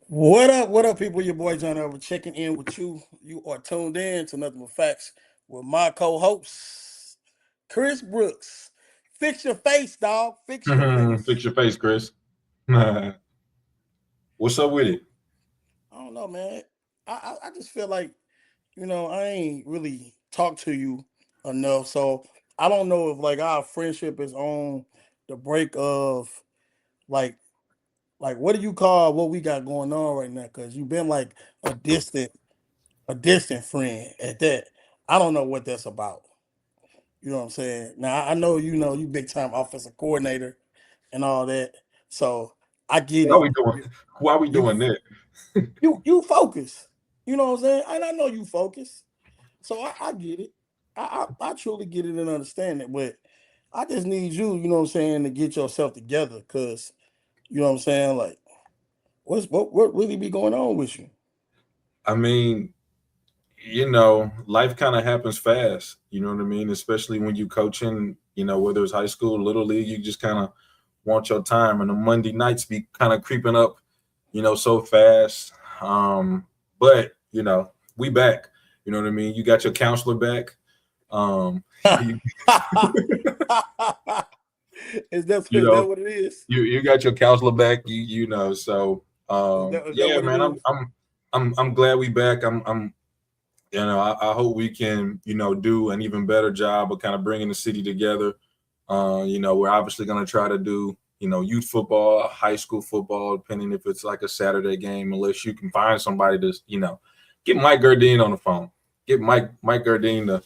What up, people? Your boy John Over checking in with you. You are tuned in to Nothing But Facts with my co-host, Chris Brooks. Fix your face, dog. Fix your face. Fix your face, Chris. What's up with it? I don't know, man. I just feel like, I ain't really talked to you enough. So I don't know if like our friendship is on the break of like what do you call what we got going on right now? Cause you've been like a distant a distant friend at that. I don't know what that's about. You know what I'm saying? Now I know you big time offensive coordinator and all that. So I get Why it. we doing? Why we You doing that? you focus. You know what I'm saying? And I know you focus. So I get it. I truly get it and understand it. But I just need you, you know what I'm saying, to get yourself together. Cause you know what I'm saying, like what really be going on with you? I mean, life kind of happens fast. You know what I mean? Especially when you coaching. Whether it's high school, little league, you just kind of want your time, and the Monday nights be kind of creeping up. So fast. But we back. You know what I mean? You got your counselor back. You, Is that you is that know, what it is? you got your counselor back. So Is that yeah, what it man, is? I'm glad we back. I hope we can do an even better job of kind of bringing the city together. We're obviously going to try to do youth football, high school football, depending if it's like a Saturday game, unless you can find somebody to get Mike Gerdine on the phone, get Mike Gerdine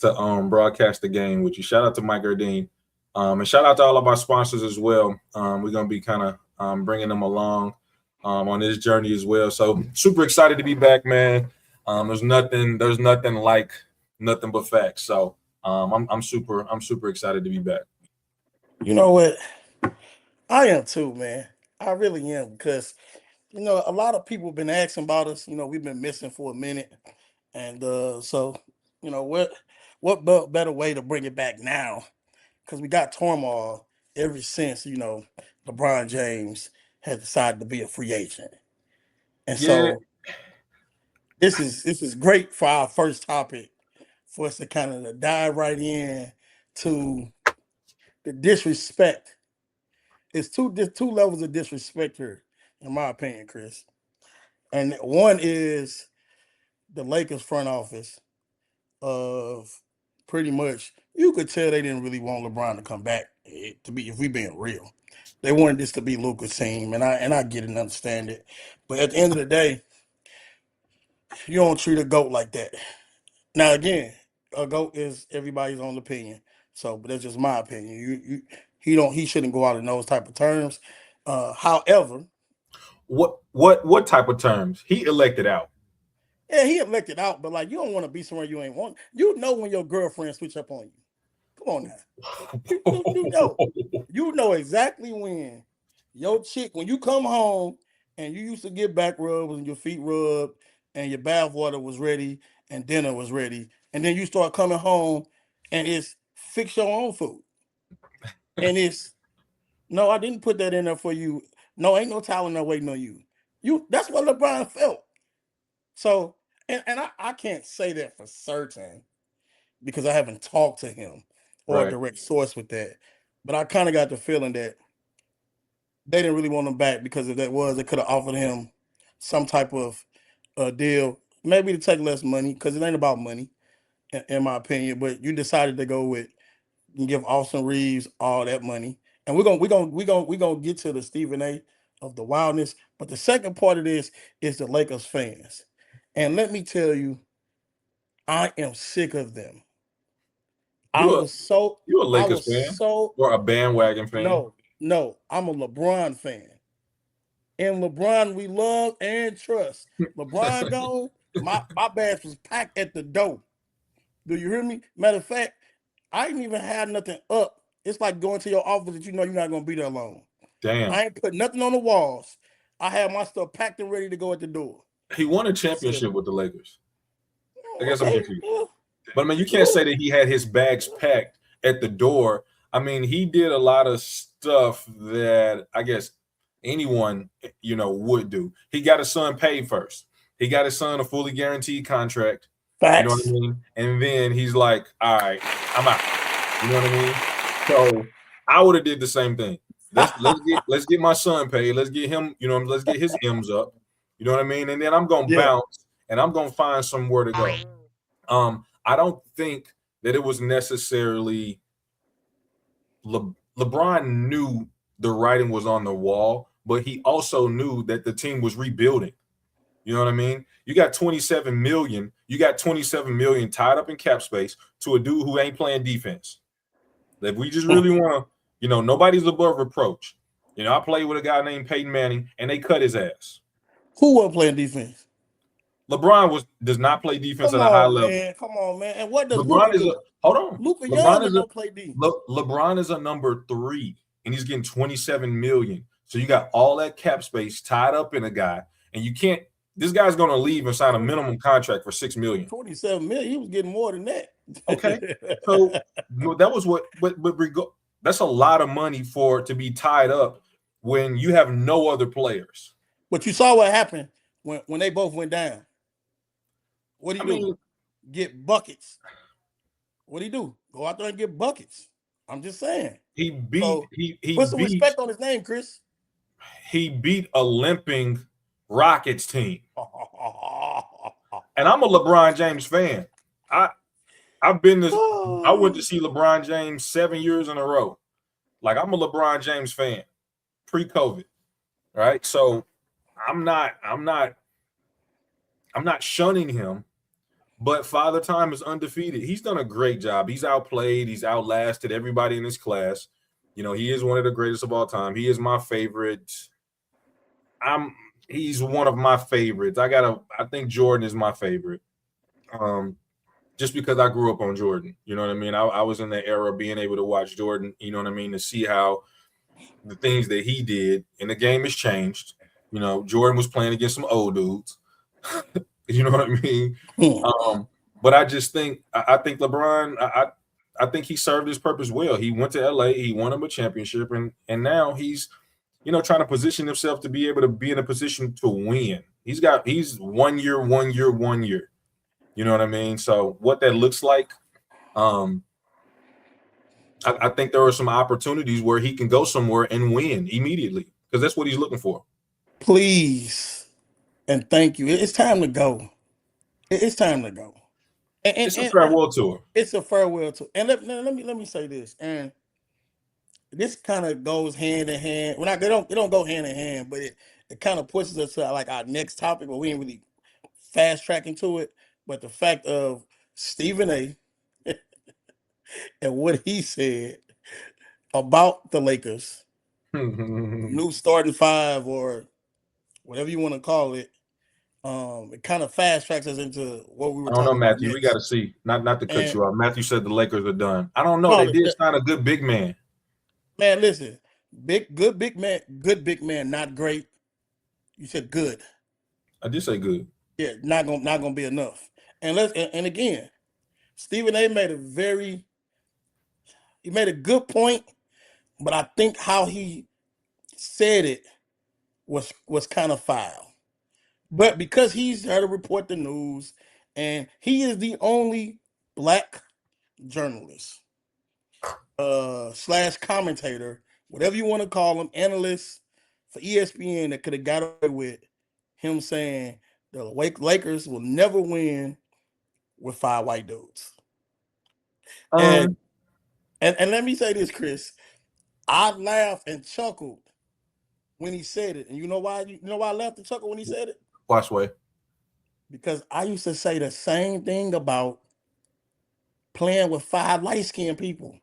to broadcast the game with you. Shout out to Mike Gerdine. And shout out to all of our sponsors as well. We're going to be kind of bringing them along on this journey as well. So super excited to be back, man. There's nothing like nothing but facts. So I'm super excited to be back. You know what? I am too, man. I really am because a lot of people been asking about us. We've been missing for a minute, and so what better way to bring it back now? Because we got turmoil ever since LeBron James has decided to be a free agent, and Yeah, so this is great for our first topic for us to kind of dive right in to the disrespect. There's two levels of disrespect here, in my opinion, Chris. And one is the Lakers front office of pretty much you could tell they didn't really want LeBron to come back. To be if we being real, they wanted this to be Luka's team, and I get it and understand it. But at the end of the day, you don't treat a goat like that. Now again, a goat is everybody's own opinion. So, but that's just my opinion. He shouldn't go out in those type of terms. However, what type of terms he elected out? yeah, he elected out, but like you don't want to be somewhere you ain't want. You know when your girlfriend switch up on you. Come on now. You know. You know exactly when your chick, when you come home and you used to get back rubs and your feet rubbed and your bath water was ready and dinner was ready, and then you start coming home and it's fix your own food. And it's no, I didn't put that in there for you. No, ain't no towel in there waiting on you. That's what LeBron felt. So and I can't say that for certain because I haven't talked to him or a Right. direct source with that. But I kind of got the feeling that they didn't really want him back because if that was, they could have offered him some type of deal, maybe to take less money because it ain't about money, in my opinion. But you decided to go with and give Austin Reeves all that money, and we're gonna get to the Stephen A. of the wildness. But the second part of this is the Lakers fans, and let me tell you, I am sick of them. I You a was so you a I Lakers was fan so or a bandwagon fan? no, no, I'm a LeBron fan. And LeBron we love and trust. LeBron gone, my bags was packed at the door. Do you hear me? Matter of fact, I didn't even have nothing up It's like going to your office that you know you're not gonna be there long. Damn. I ain't put nothing on the walls. I have my stuff packed and ready to go at the door. He won a championship with the Lakers. I guess I'm Okay, confused. yeah. But I mean, you can't say that he had his bags packed at the door. I mean, he did a lot of stuff that I guess anyone, would do. He got his son paid first. He got his son a fully guaranteed contract. Facts. You know what I mean? And then he's like, all right, I'm out. You know what I mean? So I would have did the same thing. Let's get my son paid. Let's get him, let's get his M's up. You know what I mean? And then I'm gonna bounce and I'm gonna find somewhere to go. I don't think that it was necessarily LeBron knew the writing was on the wall, but he also knew that the team was rebuilding. You know what I mean? You got 27 million. You got 27 million tied up in cap space to a dude who ain't playing defense. If we just really want to, nobody's above reproach. I played with a guy named Peyton Manning, and they cut his ass. Who wasn't playing defense? LeBron does not play defense at a high level. Come on, man. And what does LeBron Luka do? Hold on. Luka Young don't play defense. LeBron is a number 3, and he's getting 27 million. So you got all that cap space tied up in a guy, and you can't. This guy's going to leave and sign a minimum contract for $6 million. 27 million. He was getting more than that. Okay, so that was what. But that's a lot of money to be tied up when you have no other players. But you saw what happened when they both went down. What do you do? Get buckets. What do you do? Go out there and get buckets. I'm just saying. He beat. So, he put some respect on his name, Chris. He beat a limping Rockets team. And I'm a LeBron James fan. I've been this. I went to see LeBron James 7 years in a row. Like, I'm a LeBron James fan, pre-COVID, right? So I'm not shunning him, but Father Time is undefeated. He's done a great job. He's outplayed. He's outlasted everybody in his class. He is one of the greatest of all time. He is my favorite. He's one of my favorites. I think Jordan is my favorite. Just because I grew up on Jordan, you know what I mean? I was in the era of being able to watch Jordan, you know what I mean, to see how the things that he did, and the game has changed. Jordan was playing against some old dudes. You know what I mean? But I just think I think LeBron, I think he served his purpose well. He went to LA, he won him a championship, and now he's trying to position himself to be able to be in a position to win. He's 1 year. You know what I mean? So what that looks like, I think there are some opportunities where he can go somewhere and win immediately, because that's what he's looking for. Please and thank you. It's time to go. It's time to go. It's a farewell tour. It's a farewell tour. And let me say this. And this kind of goes hand in hand. Well, they don't go hand in hand, but it kind of pushes us to like our next topic, but we ain't really fast tracking to it. But the fact of Stephen A. and what he said about the Lakers, new starting five or whatever you want to call it, it kind of fast tracks us into what we were talking about. I don't know, Matthew. We got to see. Not to cut you off. Matthew said the Lakers are done. I don't know. They did sign a good big man. Man, listen, good big man, not great. You said good. I did say good. Yeah, not gonna be enough. And again, Stephen A. made a good point, but I think how he said it was kind of foul. But because he's had to report the news, and he is the only black journalist / commentator, whatever you want to call him, analyst for ESPN, that could have got away with him saying the Lakers will never win with 5 white dudes. And let me say this, Chris. I laughed and chuckled when he said it. And you know why? You know why I laughed and chuckled when he said it? Watch way. Because I used to say the same thing about playing with 5 light-skinned people.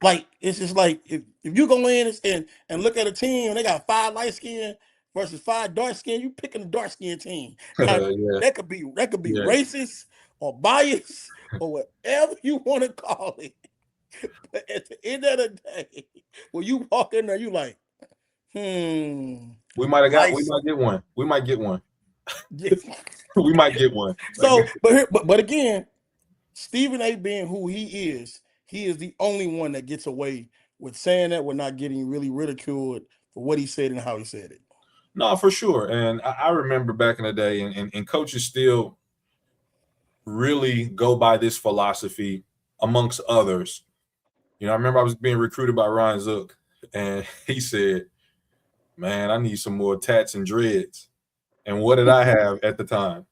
Like, it's just like if you go in and look at a team and they got 5 light-skinned versus 5 dark-skinned, you picking the dark-skinned team. Now, that could be racist or biased or whatever you want to call it. But at the end of the day, when you walk in there, you like, We might get one. We might get one. We might get one. So, but again, Stephen A. being who he is the only one that gets away with saying that we're not getting really ridiculed for what he said and how he said it. No, for sure. And I remember back in the day, and coaches still really go by this philosophy amongst others. You know, I remember I was being recruited by Ryan Zook, and he said, "Man, I need some more tats and dreads." And what did I have at the time?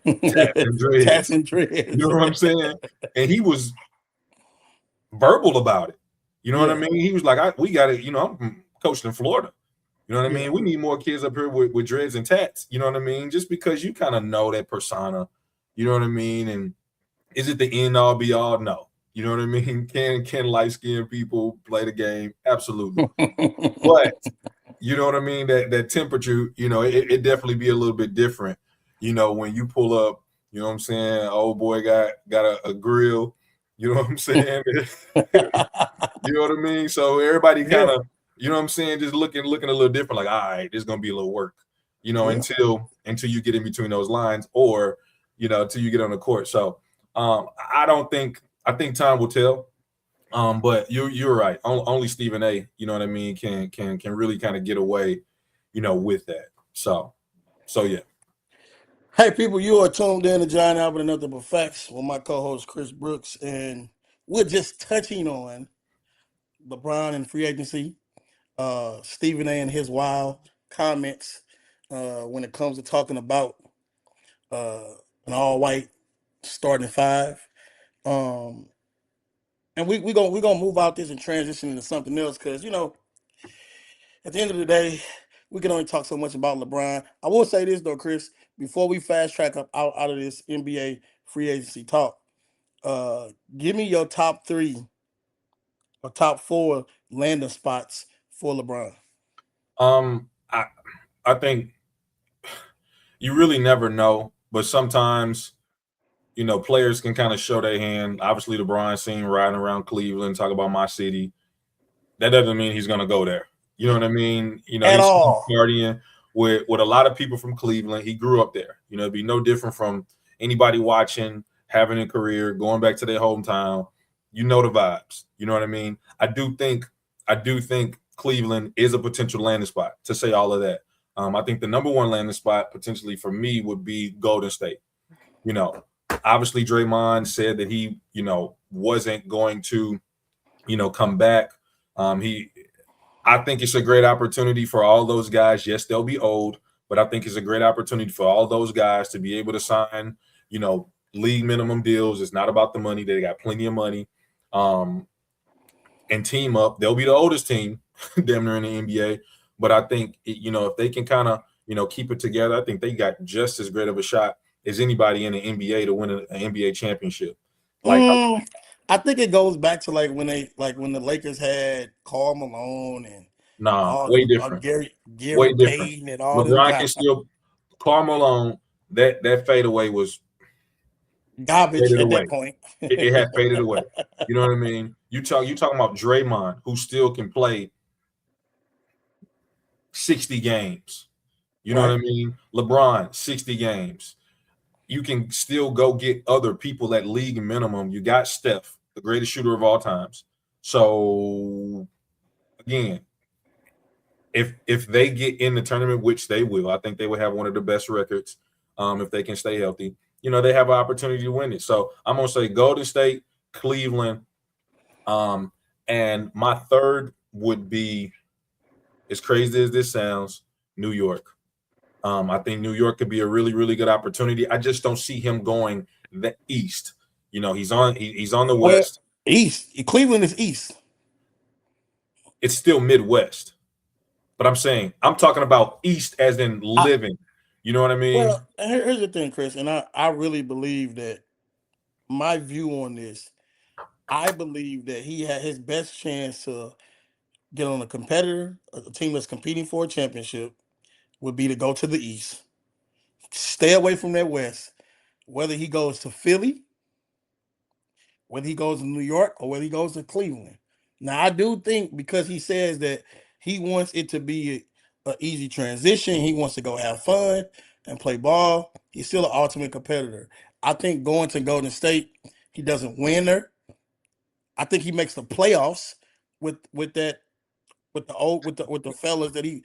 Tats and dreads. Tats and dreads. You know what I'm saying? And he was verbal about it. You know what I mean? He was like, "We got to, you know, I'm coached in Florida. You know what I mean? We need more kids up here with dreads and tats. You know what I mean? Just because you kind of know that persona. You know what I mean? And is it the end all be all? No. You know what I mean? Can light skinned people play the game? Absolutely. But you know what I mean? That temperature, you know, it definitely be a little bit different. You know, when you pull up, you know what I'm saying? Old boy got a grill. You know what I'm saying? You know what I mean? So everybody kind of, you know what I'm saying, just looking a little different. Like, all right, this is gonna be a little work. You know, until you get in between those lines, or you know, until you get on the court. So I think time will tell. But you're right. Only Stephen A. You know what I mean? Can really kind of get away, you know, with that. So yeah. Hey, people, you are tuned in to John Albert and Nothing But Facts with my co-host Chris Brooks, and we're just touching on LeBron and free agency, Stephen A. and his wild comments when it comes to talking about an all-white starting five. And we're gonna move out this and transition into something else because, you know, at the end of the day, we can only talk so much about LeBron. I will say this though, Chris, before we fast track up out of this NBA free agency talk, give me your top 3 or top 4 landing spots for LeBron. I think you really never know, but sometimes, you know, players can kind of show their hand. Obviously, LeBron seen riding around Cleveland, talk about my city. That doesn't mean he's gonna go there. You know what I mean? You know, At he's all. partying with a lot of people from Cleveland. He grew up there. You know, it'd be no different from anybody watching, having a career, going back to their hometown. You know the vibes. You know what I mean? I do think Cleveland is a potential landing spot, to say all of that. I think the number one landing spot potentially for me would be Golden State. You know, obviously Draymond said that he, you know, wasn't going to, you know, come back. I think it's a great opportunity for all those guys. Yes, they'll be old, but I think it's a great opportunity for all those guys to be able to sign, you know, league minimum deals. It's not about the money. They got plenty of money. And team up. They'll be the oldest team, damn near in the NBA. But I think, you know, if they can kind of, you know, keep it together, I think they got just as great of a shot as anybody in the NBA to win an NBA championship. Like, I think it goes back to like when the Lakers had Karl Malone and way different. Gary Way different. Payton and all LeBron them can still Karl Malone. That fadeaway was garbage at that point. It had faded away. You know what I mean? You talking about Draymond, who still can play 60 games. You know what I mean? LeBron, 60 games. You can still go get other people at league minimum. You got Steph, the greatest shooter of all times. So again, if they get in the tournament, which they will, I think they will have one of the best records if they can stay healthy. You know, they have an opportunity to win it. So I'm gonna say Golden State, Cleveland, and my third would be, as crazy as this sounds, New York. I think New York could be a really, really good opportunity. I just don't see him going the east. You know, he's on the west. East. Cleveland is east. It's still Midwest. But I'm talking about east as in living. You know what I mean? Well, here's the thing, Chris, and I really believe that my view on this, I believe that he had his best chance to get on a competitor, a team that's competing for a championship, would be to go to the East. Stay away from that West. Whether he goes to Philly, whether he goes to New York or whether he goes to Cleveland. Now, I do think because he says that he wants it to be an easy transition, he wants to go have fun and play ball. He's still an ultimate competitor. I think going to Golden State, he doesn't win there. I think he makes the playoffs with that with the fellas that he,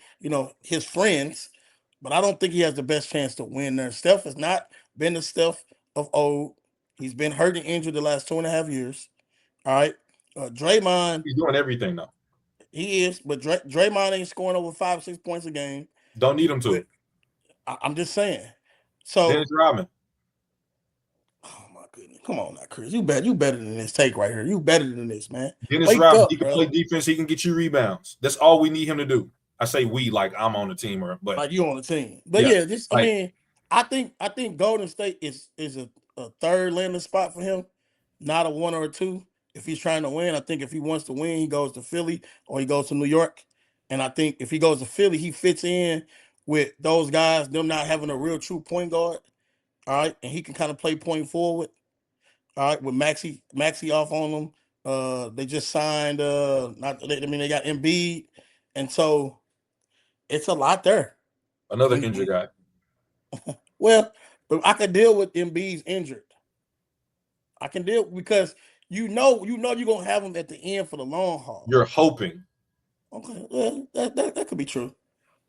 his friends, but I don't think he has the best chance to win there. Steph has not been the Steph of old. He's been hurt and injured the last 2.5 years. All right. Draymond, He's doing everything though. he is, but Draymond ain't scoring over 5 or 6 points a game. Don't need him to. I'm just saying. So Dennis Rodman. oh my goodness. Come on now, Chris. You better than this take right here. You better than this, man. Dennis Wake Rodman, up, he can bro. play defense, he can get you rebounds. That's all we need him to do. I say we like I'm on the team, but Like you on the team. But Yeah, I like- mean, I think Golden State is a third landing spot for him, not a 1 or a 2. If he's trying to win, I think if he wants to win, he goes to Philly or he goes to New York. And I think if he goes to Philly, he fits in with those guys, them not having a real true point guard. All right. And he can kind of play point forward. All right, with Maxi off on them. They just signed they got Embiid. And so it's a lot there. another Mhm. injured guy. Well, but I can deal with Embiid's injured. I can deal because you know you're gonna have him at the end for the long haul. You're hoping. Okay, well, that could be true.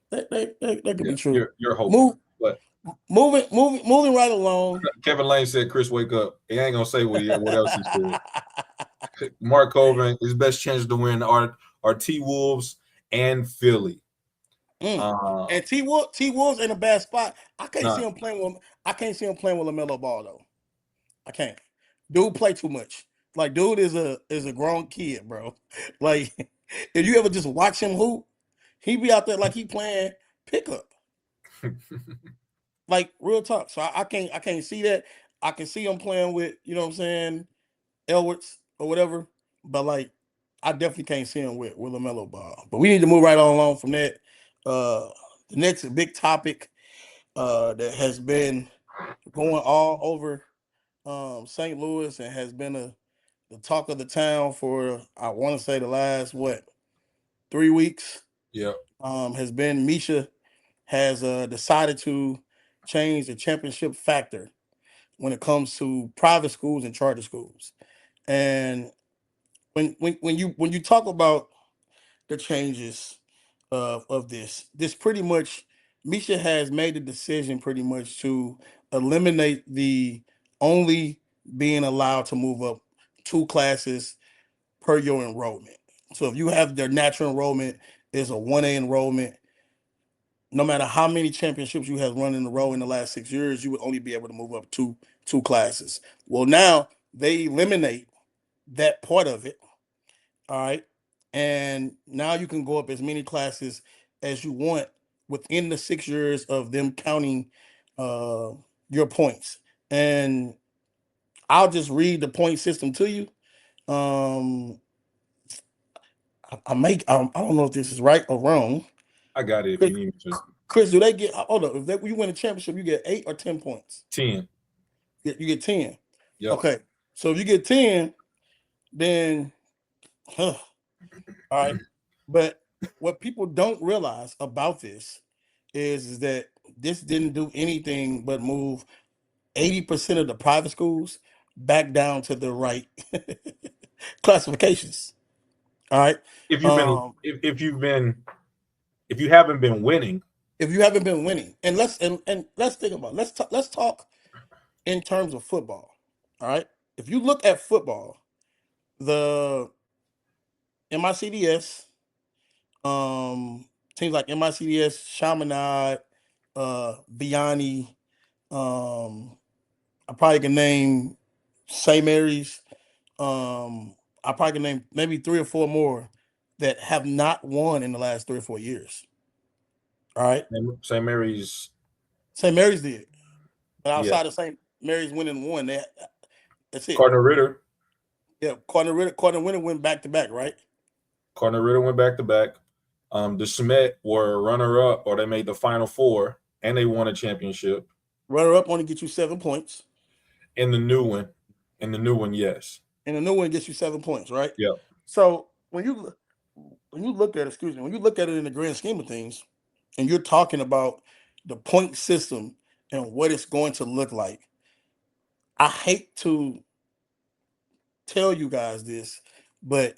That could be true. You're hoping. But Moving right along. Kevin Lane said, "Chris, wake up." He ain't gonna say what else he said. Mark Coburn, his best chance to win are T Wolves and Philly. And T Wolves in a bad spot. I can't Nah. see him playing with LaMelo Ball though. I can't. Dude play too much. Like dude is a grown kid, bro. Like if you ever just watch him hoop, he be out there like he playing pickup. Like real talk. So I can't see that. I can see him playing with, you know what I'm saying, Edwards or whatever. But like I definitely can't see him with LaMelo Ball. But we need to move right on along from that. The next big topic that has been going all over St. Louis and has been the talk of the town for I want to say the last 3 weeks. Yeah. Has been Misha has decided to change the championship factor when it comes to private schools and charter schools. And when you talk about the changes of this pretty much Misha has made the decision pretty much to eliminate the only being allowed to move up 2 classes per your enrollment. So if you have their natural enrollment is a 1A enrollment, no matter how many championships you have run in a row in the last 6 years, you would only be able to move up two classes. Well, now they eliminate that part of it. All right. And now you can go up as many classes as you want within the 6 years of them counting your points. And I'll just read the point system to you. I don't know if this is right or wrong. I got it if you need me to. Chris, do they get hold up? If you win a championship, you get 8 or 10 points. 10. You get 10. Yep. Okay. So if you get 10, then all right. But what people don't realize about this is that this didn't do anything but move 80% of the private schools back down to the right classifications. All right. If you haven't been winning, If you haven't been winning, and let's think about it. Let's talk in terms of football. All right. If you look at football, the MICDS, teams like MICDS, Chaminade, Biani, I probably can name St. Mary's. I probably can name maybe 3 or 4 more that have not won in the last 3 or 4 years. All right. St. Mary's. St. Mary's did. But outside of St. Mary's winning one, that's it. Cardinal Ritter. Yeah, Cardinal Ritter went back to back, right? Cardinal Ritter went back to back. The Smet were runner up, or they made the Final Four, and they won a championship. Runner up only get you 7 points. In the new one, yes. and the new one gets you 7 points, right? Yeah. So when you look at when you look at it in the grand scheme of things, and you're talking about the point system and what it's going to look like, I hate to tell you guys this, but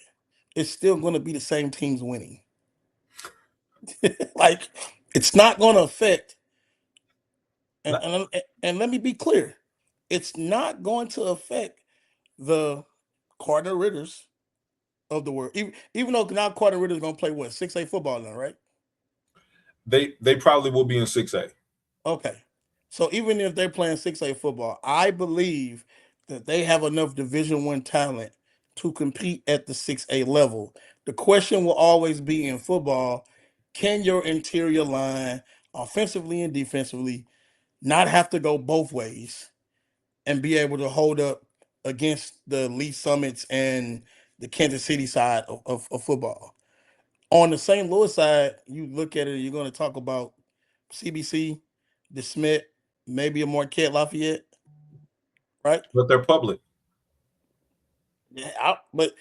it's still going to be the same teams winning. Like, it's not going to affect. And let me be clear, it's not going to affect the Carter Ritters of the world. Even though now Carter Ritter's going to play what, 6A football now, right? They probably will be in 6A. Okay. So even if they're playing 6A football, I believe that they have enough Division I talent to compete at the 6A level. The question will always be in football, can your interior line, offensively and defensively, not have to go both ways and be able to hold up against the Lee Summits and the Kansas City side of football? On the St. Louis side, you look at it, you're going to talk about CBC, DeSmit, maybe a Marquette Lafayette, right? But they're public. Yeah, but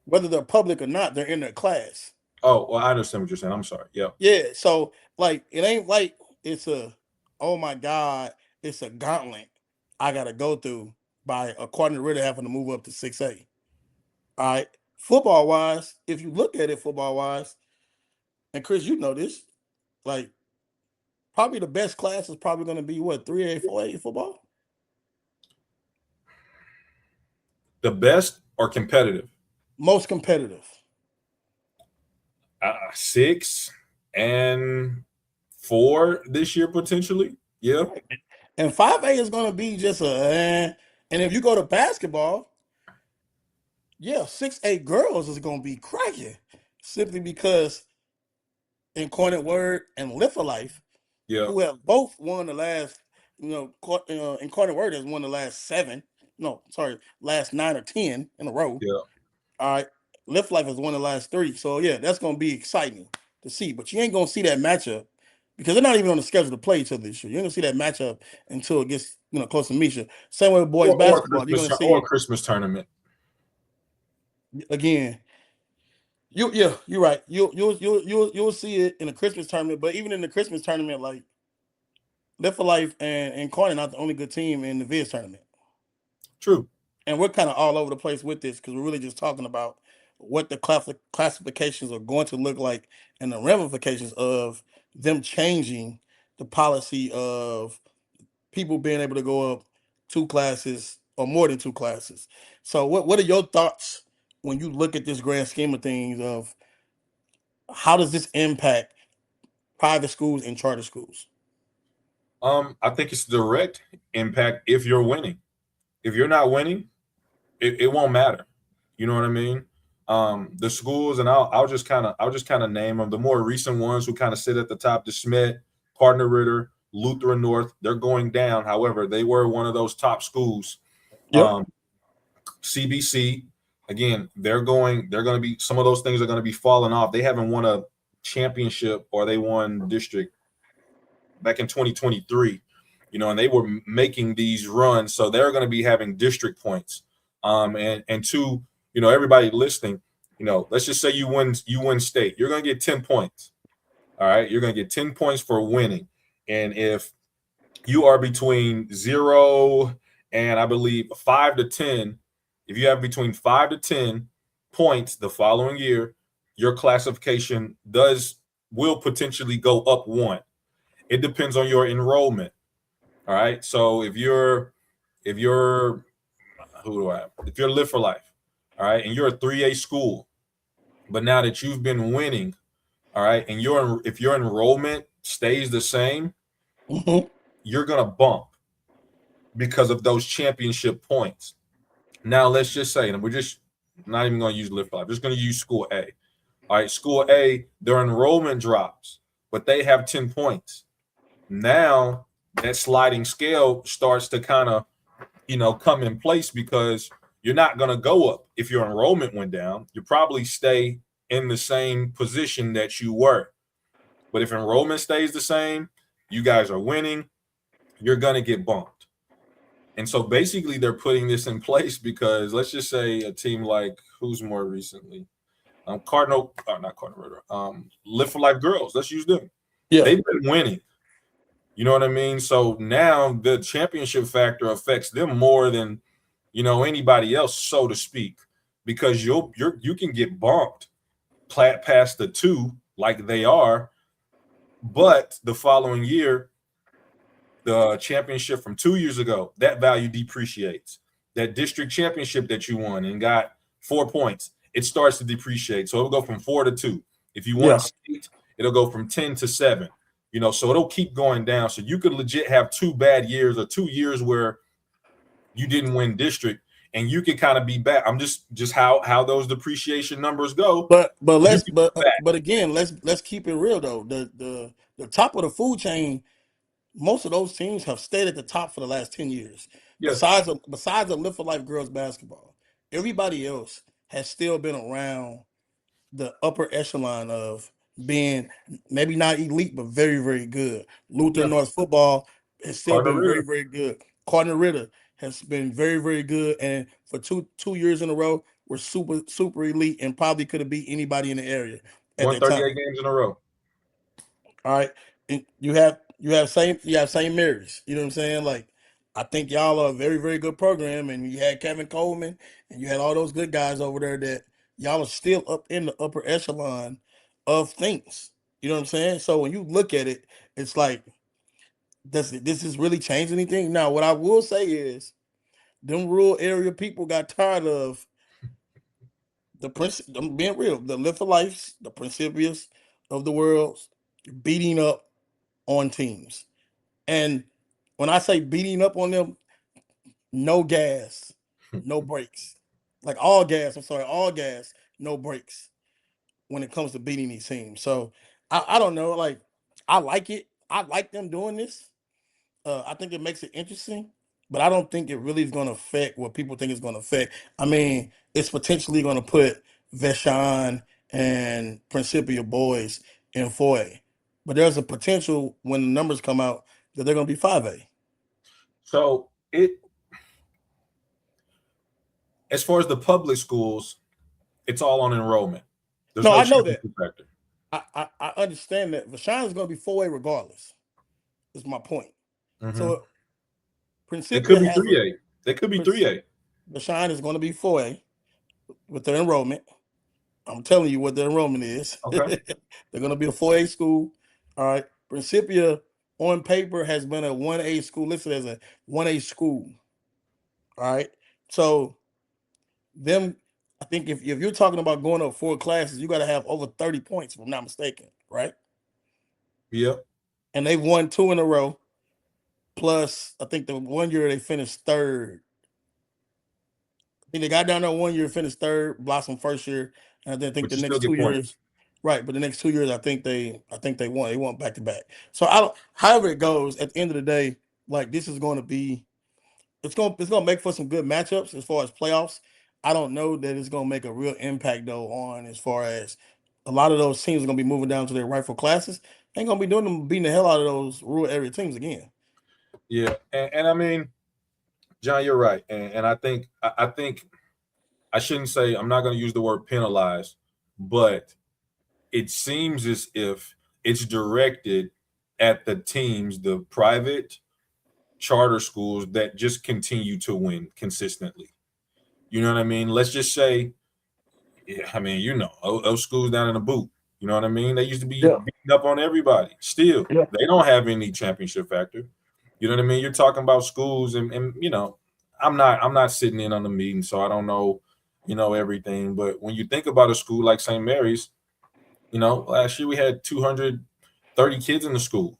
whether they're public or not, they're in their class. Oh, well, I understand what you're saying. I'm sorry. Yeah. Yeah. So, like, it ain't like it's oh my God, it's a gauntlet I got to go through by a Carter Ritter having to move up to 6A. All right. Football wise, if you look at it football wise, and Chris, you know this, like, probably the best class is probably going to be what, 3A, 4A football? The best or competitive? Most competitive. 6 and 4 this year potentially. Yeah. And 5A is going to be just and if you go to basketball, yeah, 6A girls is going to be cracking simply because Incarnate Word and Live for Life, Yeah. who have both won the last, Incarnate Word has won the last last 9 or 10 in a row. Yeah. All right. Live for Life has won the last 3. So, yeah, that's going to be exciting to see. But you ain't going to see that matchup because they're not even on the schedule to play each other this year. You're going to see that matchup until it gets close to Misha. Same way with boys basketball. You're going to see or Christmas tournament. Again. You're right. You'll see it in the Christmas tournament, but even in the Christmas tournament, like Live for Life and Incarnate not the only good team in the Viz tournament. True. And we're kind of all over the place with this because we're really just talking about what the classifications are going to look like and the ramifications of them changing the policy of people being able to go up 2 classes or more than 2 classes. So what are your thoughts when you look at this grand scheme of things of how does this impact private schools and charter schools? I think it's direct impact if you're winning. If you're not winning, it won't matter. You know what I mean? The schools, and I'll just kind of name them. The more recent ones who kind of sit at the top: DeSmit, Carter Ritter, Lutheran North. They're going down. However, they were one of those top schools. Yep. CBC, again, they're going to be, some of those things are going to be falling off. They haven't won a championship, or they won district back in 2023, and they were making these runs. So they're going to be having district points. And two, everybody listening, let's just say you win state, you're going to get 10 points. All right. You're going to get 10 points for winning. And if you are between 0 and I believe 5 to 10, if you have between 5 to 10 points the following year, your classification will potentially go up 1. It depends on your enrollment. All right. So if you're Live for Life, all right, and you're a 3A school, but now that you've been winning, all right, and if your enrollment stays the same, you're gonna bump because of those championship points. Now let's just say, and we're just not even gonna use Live for Life, just gonna use School A. All right, School A, their enrollment drops, but they have 10 points. Now that sliding scale starts to kind of, come in place because you're not going to go up. If your enrollment went down, you probably stay in the same position that you were. But if enrollment stays the same, you guys are winning, you're going to get bumped. And so basically they're putting this in place because let's just say a team like who's more recently? Not Cardinal Ritter. Live for Life Girls. Let's use them. Yeah. They've been winning. You know what I mean? So now the championship factor affects them more than anybody else, so to speak, because you can get bumped past the 2 like they are, but the following year, the championship from 2 years ago, that value depreciates. That district championship that you won and got 4 points, it starts to depreciate. So it'll go from 4 to 2. If you won state, it'll go from 10 to 7. So it'll keep going down. So you could legit have 2 bad years or 2 years where you didn't win district, and you can kind of be back. I'm just how those depreciation numbers go. But again, let's keep it real though. The top of the food chain, most of those teams have stayed at the top for the last 10 years. Yes. Besides the Live for Life Girls basketball, everybody else has still been around the upper echelon of being maybe not elite, but very, very good. Luther North football has still been very, very good. Cardinal Ritter has been very, very good. And for two years in a row, we're super, super elite and probably could have beat anybody in the area. Won 38 games in a row. All right. And you have St. Mary's. You know what I'm saying? Like, I think y'all are a very, very good program. And you had Kevin Coleman and you had all those good guys over there that y'all are still up in the upper echelon of things. You know what I'm saying? So when you look at it, it's like, does this really change anything? Now, what I will say is, them rural area people got tired of I'm being real, the Live for Life, the Principias of the world beating up on teams. And when I say beating up on them, no gas, no brakes. Like all gas, no brakes when it comes to beating these teams. So I don't know. Like, I like it. I like them doing this. I think it makes it interesting, but I don't think it really is going to affect what people think it's going to affect. I mean, it's potentially going to put Vashon and Principia boys in 4A, but there's a potential when the numbers come out that they're going to be 5A. So as far as the public schools, it's all on enrollment. There's no I know that. Factor. I understand that Vashon is going to be 4A regardless. Is my point. Mm-hmm. So Principia it could be 3A. They could be 3A. Vashon is going to be 4A with their enrollment. I'm telling you what their enrollment is. Okay. They're going to be a 4A school. All right. Principia on paper has been a 1A school, listed as a 1A school. All right. So them, I think if you're talking about going up 4 classes, you got to have over 30 points, if I'm not mistaken. Right. Yep. And they've won 2 in a row. Plus, I think the 1 year they finished 3rd. I think they got down there 1 year, finished 3rd, Blossom first year, and I think the next 2 years, right? But the next 2 years, I think they won. They won back to back. So however it goes, at the end of the day, like this is going to be, it's going to make for some good matchups as far as playoffs. I don't know that it's going to make a real impact though on as far as a lot of those teams are going to be moving down to their rightful classes. Ain't going to be doing them beating the hell out of those rural area teams again. Yeah, and I mean, John, you're right, and I think I shouldn't say, I'm not going to use the word penalize, but it seems as if it's directed at the teams, the private charter schools that just continue to win consistently. You know what I mean? Let's just say, I mean, those schools down in the boot. You know what I mean? They used to be beating up on everybody. Still, they don't have any championship factor. You know what I mean? You're talking about schools, and I'm not sitting in on the meeting, so I don't know, everything. But when you think about a school like St. Mary's, last year we had 230 kids in the school.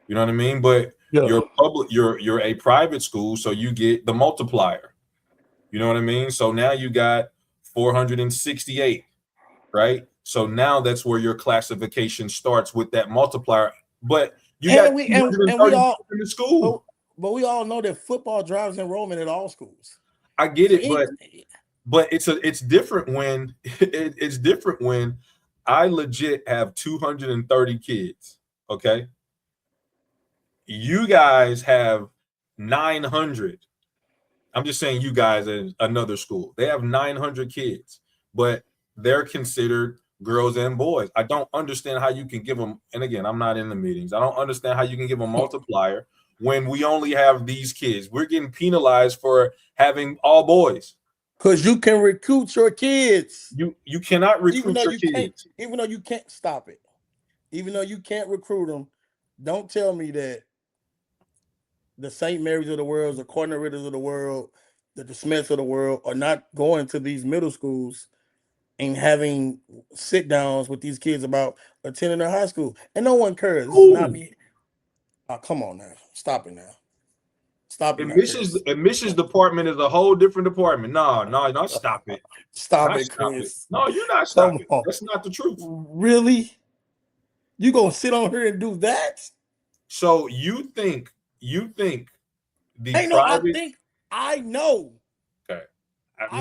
You know what I mean? But you're a private school, so you get the multiplier. You know what I mean? So now you got 468, right? So now that's where your classification starts with that multiplier. But you got we all in the school. But we all know that football drives enrollment at all schools. I get it, but it's different when it's different when I legit have 230 kids. Okay. You guys have 900. I'm just saying you guys at another school. They have 900 kids, but they're considered girls and boys. I don't understand how you can give them, and again, I'm not in the meetings. I don't understand how you can give a multiplier when we only have these kids. We're getting penalized for having all boys. Because you can recruit your kids. You cannot recruit your kids. Even though you can't stop it. Even though you can't recruit them, don't tell me that the St. Mary's of the world, the Corner Ritters of the world, the Smiths of the world are not going to these middle schools and having sit downs with these kids about attending their high school. And no one cares. This is not me. Oh, come on now. Stop it now. Stop it. Admissions department is a whole different department. No, stop it. Stop it, Chris. No, you're not stopping. That's not the truth. Really? You gonna sit on here and do that? So you think the private? I know. Okay.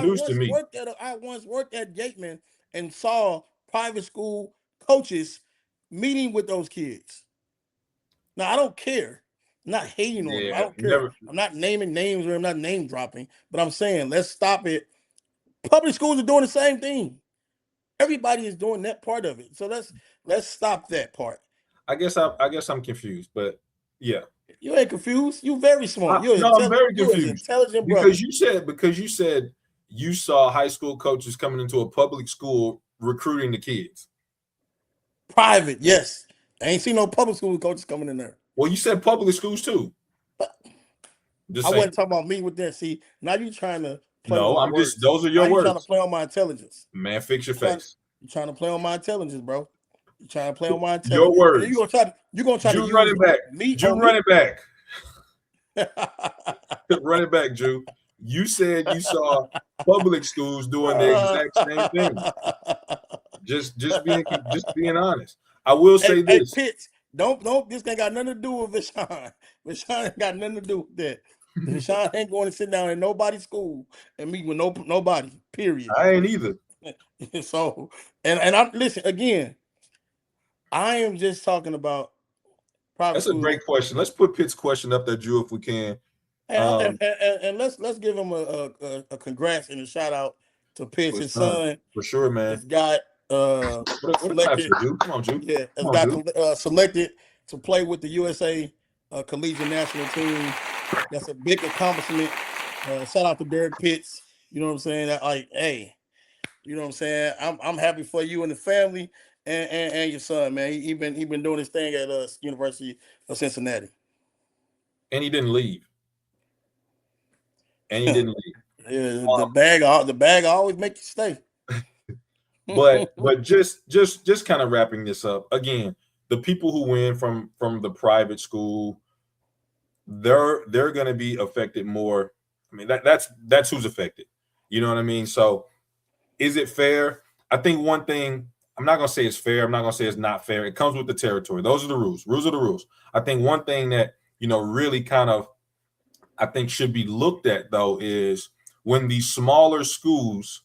News to me. I once worked at Gateman and saw private school coaches meeting with those kids. Now I don't care. I'm not hating on them. I don't care. I'm not naming names or I'm not name dropping, but I'm saying let's stop it. Public schools are doing the same thing. Everybody is doing that part of it. So let's stop that part. I guess I'm confused, but yeah. You ain't confused. You very smart. I'm very confused. Intelligent because you said you saw high school coaches coming into a public school recruiting the kids. Private, yes. I ain't seen no public school coaches coming in there. Well, you said public schools too. I wasn't talking about me with that. See, now you trying to play on my words. Those are your words. You're trying to play on my intelligence. Man, fix your face. You're trying to play on my intelligence, bro. You're trying to play on my intelligence. Your words. You're gonna try to use running back. Running back. Run it back, Drew. You said you saw public schools doing the exact same thing. Just being honest. I will say this. Hey, Pitts, don't. This ain't got nothing to do with Vashawn. Vashawn ain't got nothing to do with that. Vashawn ain't going to sit down in nobody's school and meet with nobody. Period. I ain't either. So, and I listen again. I am just talking about. That's a great question. Let's put Pitt's question up there, Drew, if we can. And let's give him a congrats and a shout out to Pitts, his son. For sure, man. Has got selected. Come on, Drew. Yeah, has got selected to play with the USA collegiate national team. That's a big accomplishment. Shout out to Derek Pitts. You know what I'm saying? Hey, you know what I'm saying? I'm happy for you and the family. And your son, man, he been doing his thing at University of Cincinnati, and he didn't leave. Yeah, the bag always make you stay. but just kind of wrapping this up again, the people who win from the private school, they're going to be affected more. I mean that's who's affected. You know what I mean? So, is it fair? I think one thing. I'm not going to say it's fair. I'm not going to say it's not fair. It comes with the territory. Those are the rules. Rules are the rules. I think one thing that, really kind of, I think should be looked at, though, is when these smaller schools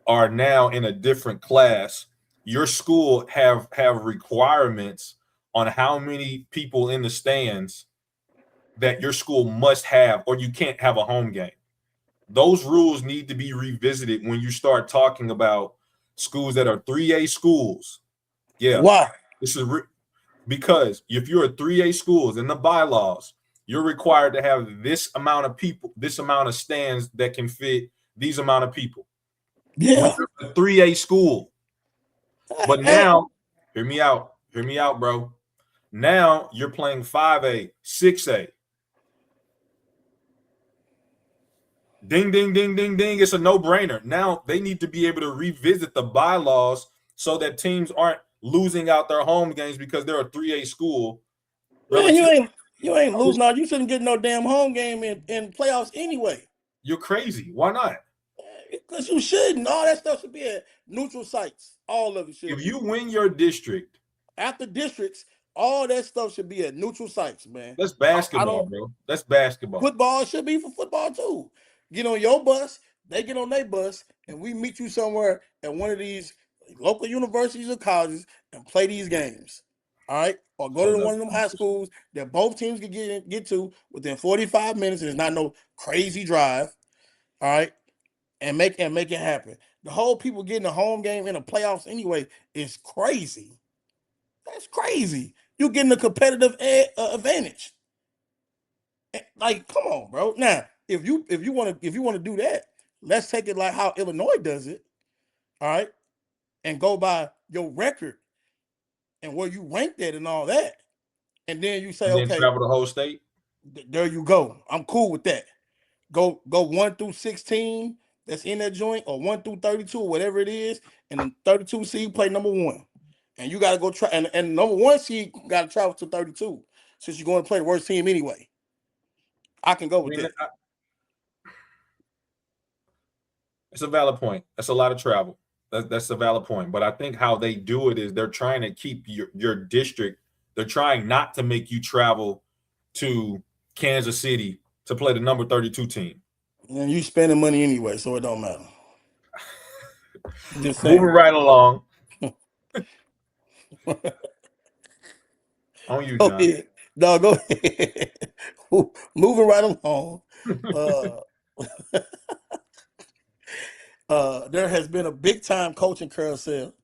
are now in a different class, your school have requirements on how many people in the stands that your school must have, or you can't have a home game. Those rules need to be revisited when you start talking about schools that are 3A schools. Yeah. Why? This is because if you're a 3A schools in the bylaws, you're required to have this amount of people, this amount of stands that can fit these amount of people. Yeah. A 3A school. But now, hear me out, bro. Now you're playing 5A, 6A. Ding, ding, ding, ding, ding. It's a no-brainer. Now they need to be able to revisit the bylaws so that teams aren't losing out their home games because they're a 3A school. Man, you ain't losing out. You shouldn't get no damn home game in playoffs anyway. You're crazy. Why not? Because you shouldn't. All that stuff should be at neutral sites. All of it should. If you win your district. After districts, all that stuff should be at neutral sites, man. That's basketball, bro. That's basketball. Football should be for football, too. Get on your bus, they get on their bus, and we meet you somewhere at one of these local universities or colleges and play these games. All right, or go to one of them high schools that both teams can get to within 45 minutes. And it's not no crazy drive. All right, and make it happen. The whole people getting a home game in the playoffs anyway is crazy. That's crazy. You're getting a competitive advantage. Like, come on, bro. Now, if you want to do that, let's take it like how Illinois does it. All right, and go by your record and where you ranked at and all that. And then you say, and then okay, travel the whole state. There you go. I'm cool with that. Go 1 through 16 that's in that joint, or 1 through 32, or whatever it is, and the 32 seed play number 1. And you got to go try, and number 1 seed got to travel to 32 since you're going to play the worst team anyway. I can go with that. It's a valid point. That's a lot of travel. That's a valid point. But I think how they do it is they're trying to keep your district. They're trying not to make you travel to Kansas City to play the number 32 team. And you spending money anyway, so it don't matter. Just moving right along. On you, John. Okay. No, go ahead. Moving right along. There has been a big time coaching carousel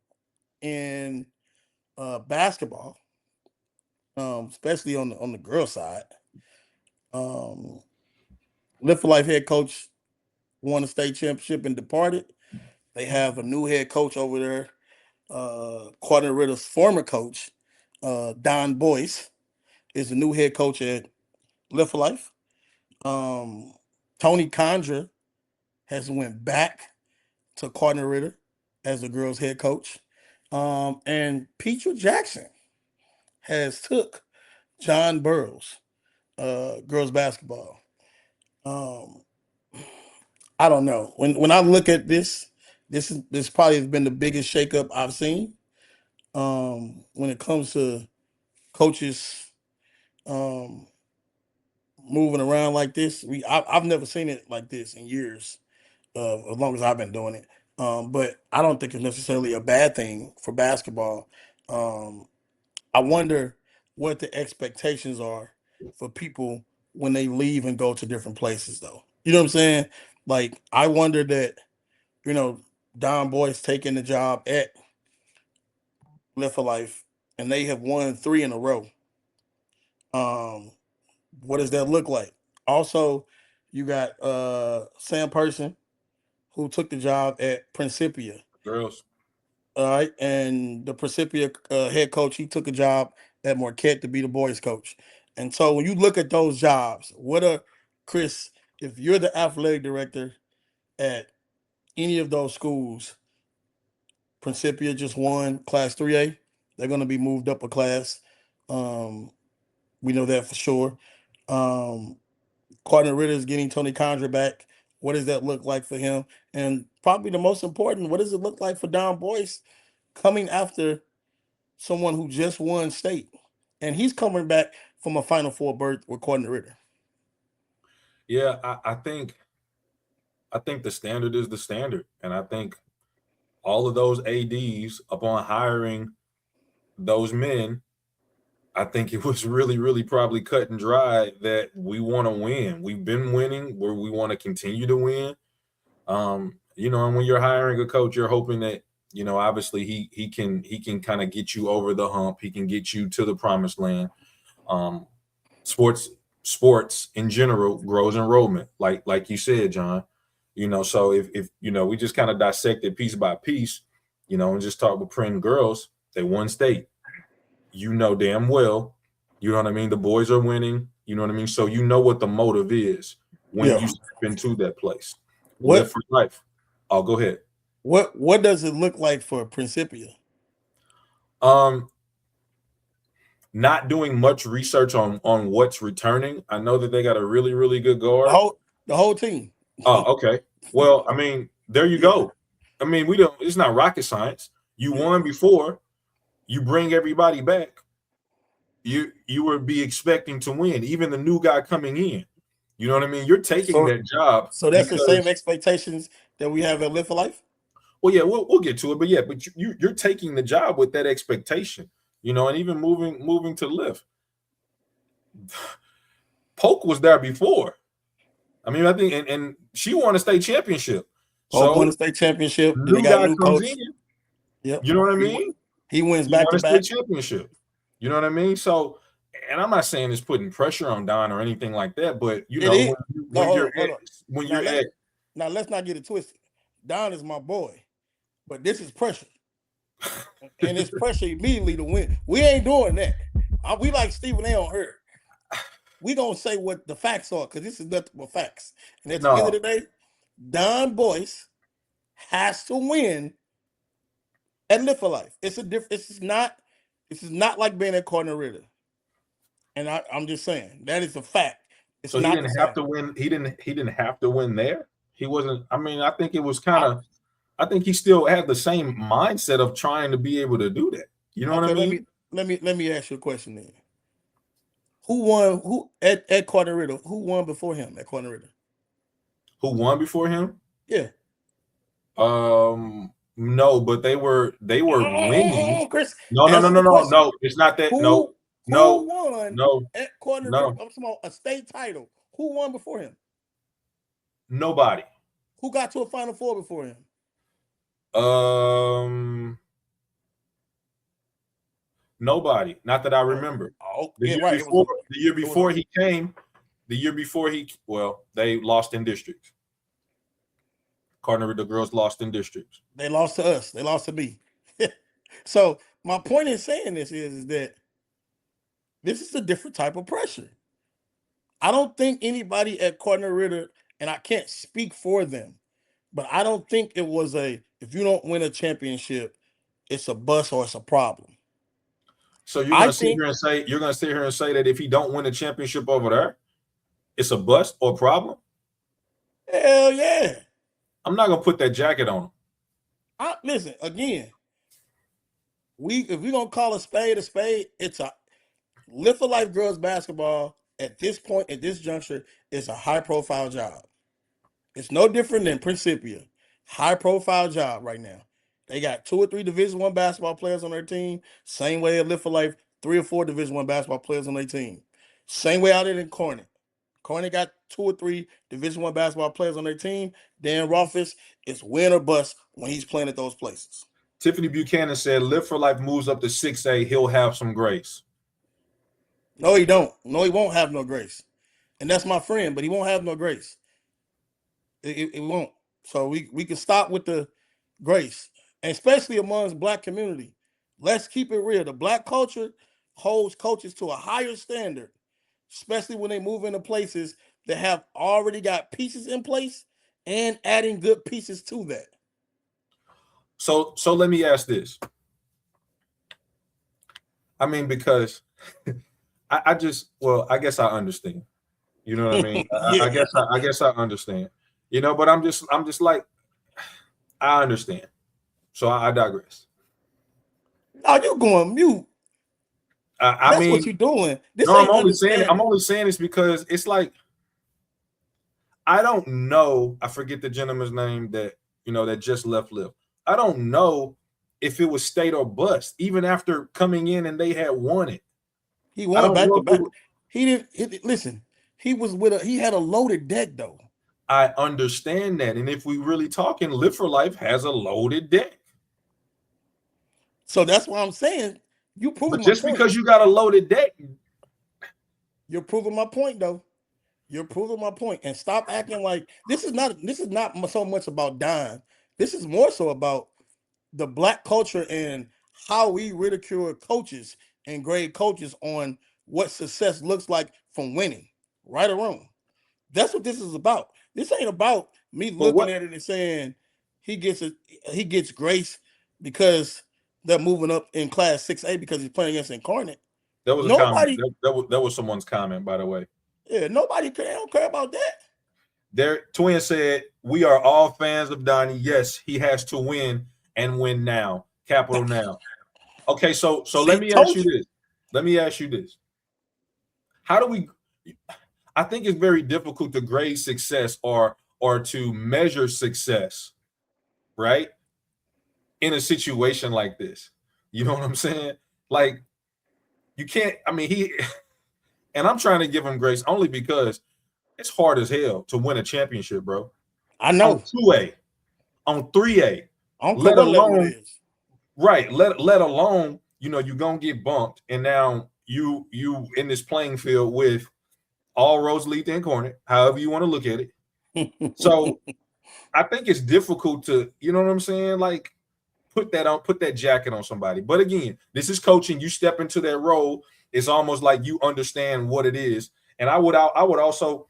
in basketball, especially on the girl side. Live for Life head coach won the state championship and departed. They have a new head coach over there, Quadrant Ritter's former coach, Don Boyce, is the new head coach at Live for Life. Tony Condra has went back to Quadrant Ritter as the girls' head coach. And Petra Jackson has took John Burroughs, girls basketball. I don't know. When I look at this probably has been the biggest shakeup I've seen. When it comes to coaches moving around like this, I've never seen it like this in years, as long as I've been doing it. But I don't think it's necessarily a bad thing for basketball. I wonder what the expectations are for people when they leave and go to different places, though. You know what I'm saying? Like, I wonder that, Don Boyce taking the job at Live for Life, and they have won 3 in a row. What does that look like? Also, you got Sam Person, who took the job at Principia. Girls. All right. And the Principia head coach, he took a job at Marquette to be the boys coach. And so when you look at those jobs, Chris, if you're the athletic director at any of those schools, Principia just won Class 3A. They're going to be moved up a class. We know that for sure. Quadrant Ritter is getting Tony Condra back. What does that look like for him? And probably the most important, what does it look like for Don Boyce coming after someone who just won state? And he's coming back from a Final Four berth with Quadrant Ritter. Yeah, I think the standard is the standard. And I think all of those ADs, upon hiring those men, I think it was really, really probably cut and dry that we want to win. We've been winning, where we want to continue to win. And when you're hiring a coach, you're hoping that, obviously he can kind of get you over the hump. He can get you to the promised land. Sports in general grows enrollment, like you said, John. So if we just kind of dissect it piece by piece, and just talk with Prin girls, they won state. Damn well, you know what I mean? The boys are winning, you know what I mean? So what the motive is when you step into that place. Live for Life. Oh, go ahead. What does it look like for Principia? Not doing much research on what's returning. I know that they got a really, really good guard. The whole team. Oh, okay. Well, I mean, there you go. I mean, it's not rocket science. You won before. You bring everybody back. You would be expecting to win, even the new guy coming in. You know what I mean? You're taking that job. So that's the same expectations that we have at Live for Life? Well, yeah, we'll get to it. But you're taking the job with that expectation. you know, and even moving to lift. Polk was there before. I mean, I think, and she won a state championship. Polk So won the state championship. Then they new got a guy new comes coach. in. Yep. You know what I mean? He wins He back won to a back. state championship. You know what I mean? So, and I'm not saying it's putting pressure on Don or anything like that, but you know, when you're at, now let's not get it twisted. Don is my boy, but this is pressure, and it's pressure immediately to win. We ain't doing that. We like Stephen A. on her. We gonna say what the facts are because this is nothing but facts. And at the end of the day, Don Boyce has to win and Live for Life. It's a different. This is not like being at Corner Ritter. And I'm just saying that is a fact. It's so he didn't have to win. He didn't have to win there. He wasn't. I mean, I think it was kind of. I think he still had the same mindset of trying to be able to do that. You know what I mean? Let me ask you a question then. Who won? Who at Corner Ritter? Who won before him at Corner Ritter? Who won before him? Yeah. No, but they were winning. Chris, no. It's not that. Who won at Corner Ritter? I'm talking about a state title. Who won before him? Nobody. Who got to a Final Four before him? Nobody. Not that I remember. The year before he came, they lost in districts. The girls lost in districts. They lost to us. They lost to me. So my point in saying this is that this is a different type of pressure. I don't think anybody at Corner Ritter, and I can't speak for them, but I don't think it was if you don't win a championship, it's a bust or it's a problem. So you're gonna sit here and say that if he don't win a championship over there, it's a bust or problem? Hell yeah. I'm not gonna put that jacket on him. Listen, again, if we're gonna call a spade, it's a Live for Life girls basketball at this point, at this juncture, is a high profile job. It's no different than Principia. High profile job right now. They got 2 or 3 Division I basketball players on their team. Same way at Live for Life, 3 or 4 Division I basketball players on their team. Same way out there in Cornet. Cornet got 2 or 3 Division I basketball players on their team. Dan Rothfuss is win or bust when he's playing at those places. Tiffany Buchanan said, Live for Life moves up to 6A, he'll have some grace. No, he don't. No, he won't have no grace. And that's my friend, but he won't have no grace. It won't. So we can stop with the grace, and especially amongst Black community. Let's keep it real. The Black culture holds coaches to a higher standard, especially when they move into places that have already got pieces in place and adding good pieces to that. So let me ask this. I mean, because I guess I understand. You know what I mean? Yeah. I guess I understand. You know, but I'm just like, I understand. So I digress. Oh, you going mute? I mean, what you're doing. I'm only saying this because it's like, I don't know. I forget the gentleman's name that just left Live. I don't know if it was state or bust, even after coming in and they had won it. He won back to back. He didn't listen. He had a loaded deck though. I understand that. And if we really talking, Live for Life has a loaded deck. So that's why I'm saying you proving. But just because you got a loaded deck, you're proving my point though. You're proving my point. And stop acting like this is not so much about Don. This is more so about the Black culture and how we ridicule coaches and grade coaches on what success looks like from winning, right or wrong. That's what this is about. This ain't about me looking at it and saying he gets grace because they're moving up in class 6A because he's playing against Incarnate. That was a comment. That was someone's comment, by the way. Yeah, nobody don't care about that. Their twin said, "We are all fans of Donnie. Yes, he has to win and win now. Capital now." Okay, so let me ask you this. Let me ask you this. How do we? I think it's very difficult to grade success or to measure success, right? In a situation like this, you know what I'm saying? Like you can't. I mean, and I'm trying to give him grace only because it's hard as hell to win a championship, bro. I On know. 2A, on 3A, I don't care let what level it alone is. right. Let alone you're gonna get bumped, and now you in this playing field with all roads lead to Incarnate, however you want to look at it. So I think it's difficult to, you know what I'm saying, like put that jacket on somebody. But again, this is coaching. You step into that role. It's almost like you understand what it is. And I would also,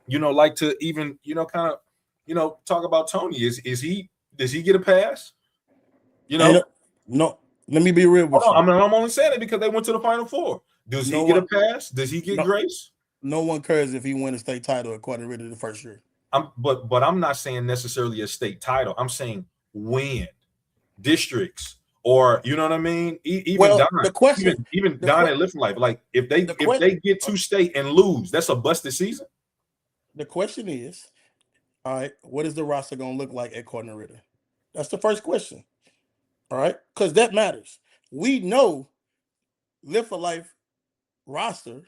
like to even, kind of, talk about Tony. Does he get a pass? No, let me be real with you. I mean, I'm only saying it because they went to the Final Four. Does he get a pass? Does he get grace? No one cares if he wins a state title according to the first year. But I'm not saying necessarily a state title. I'm saying win districts, or you know what I mean. Even Don at Living Life, like if they get to state and lose, that's a busted season. The question is, all right, what is the roster going to look like at Gardner Ritter? That's the first question. All right, because that matters. We know Live for Life roster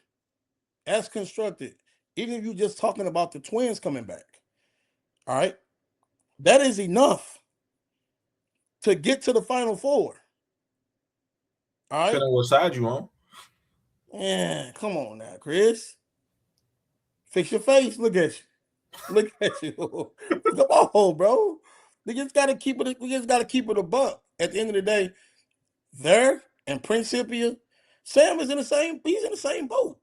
as constructed, even if you're just talking about the Twins coming back, all right, that is enough to get to the Final Four. All right. Depending on what side you on. Yeah, come on now, Chris. Fix your face. Look at you. Look at you. Come on, bro. We just gotta keep it. We just gotta keep it a buck. At the end of the day, there and Principia, Sam is in the same. He's in the same boat.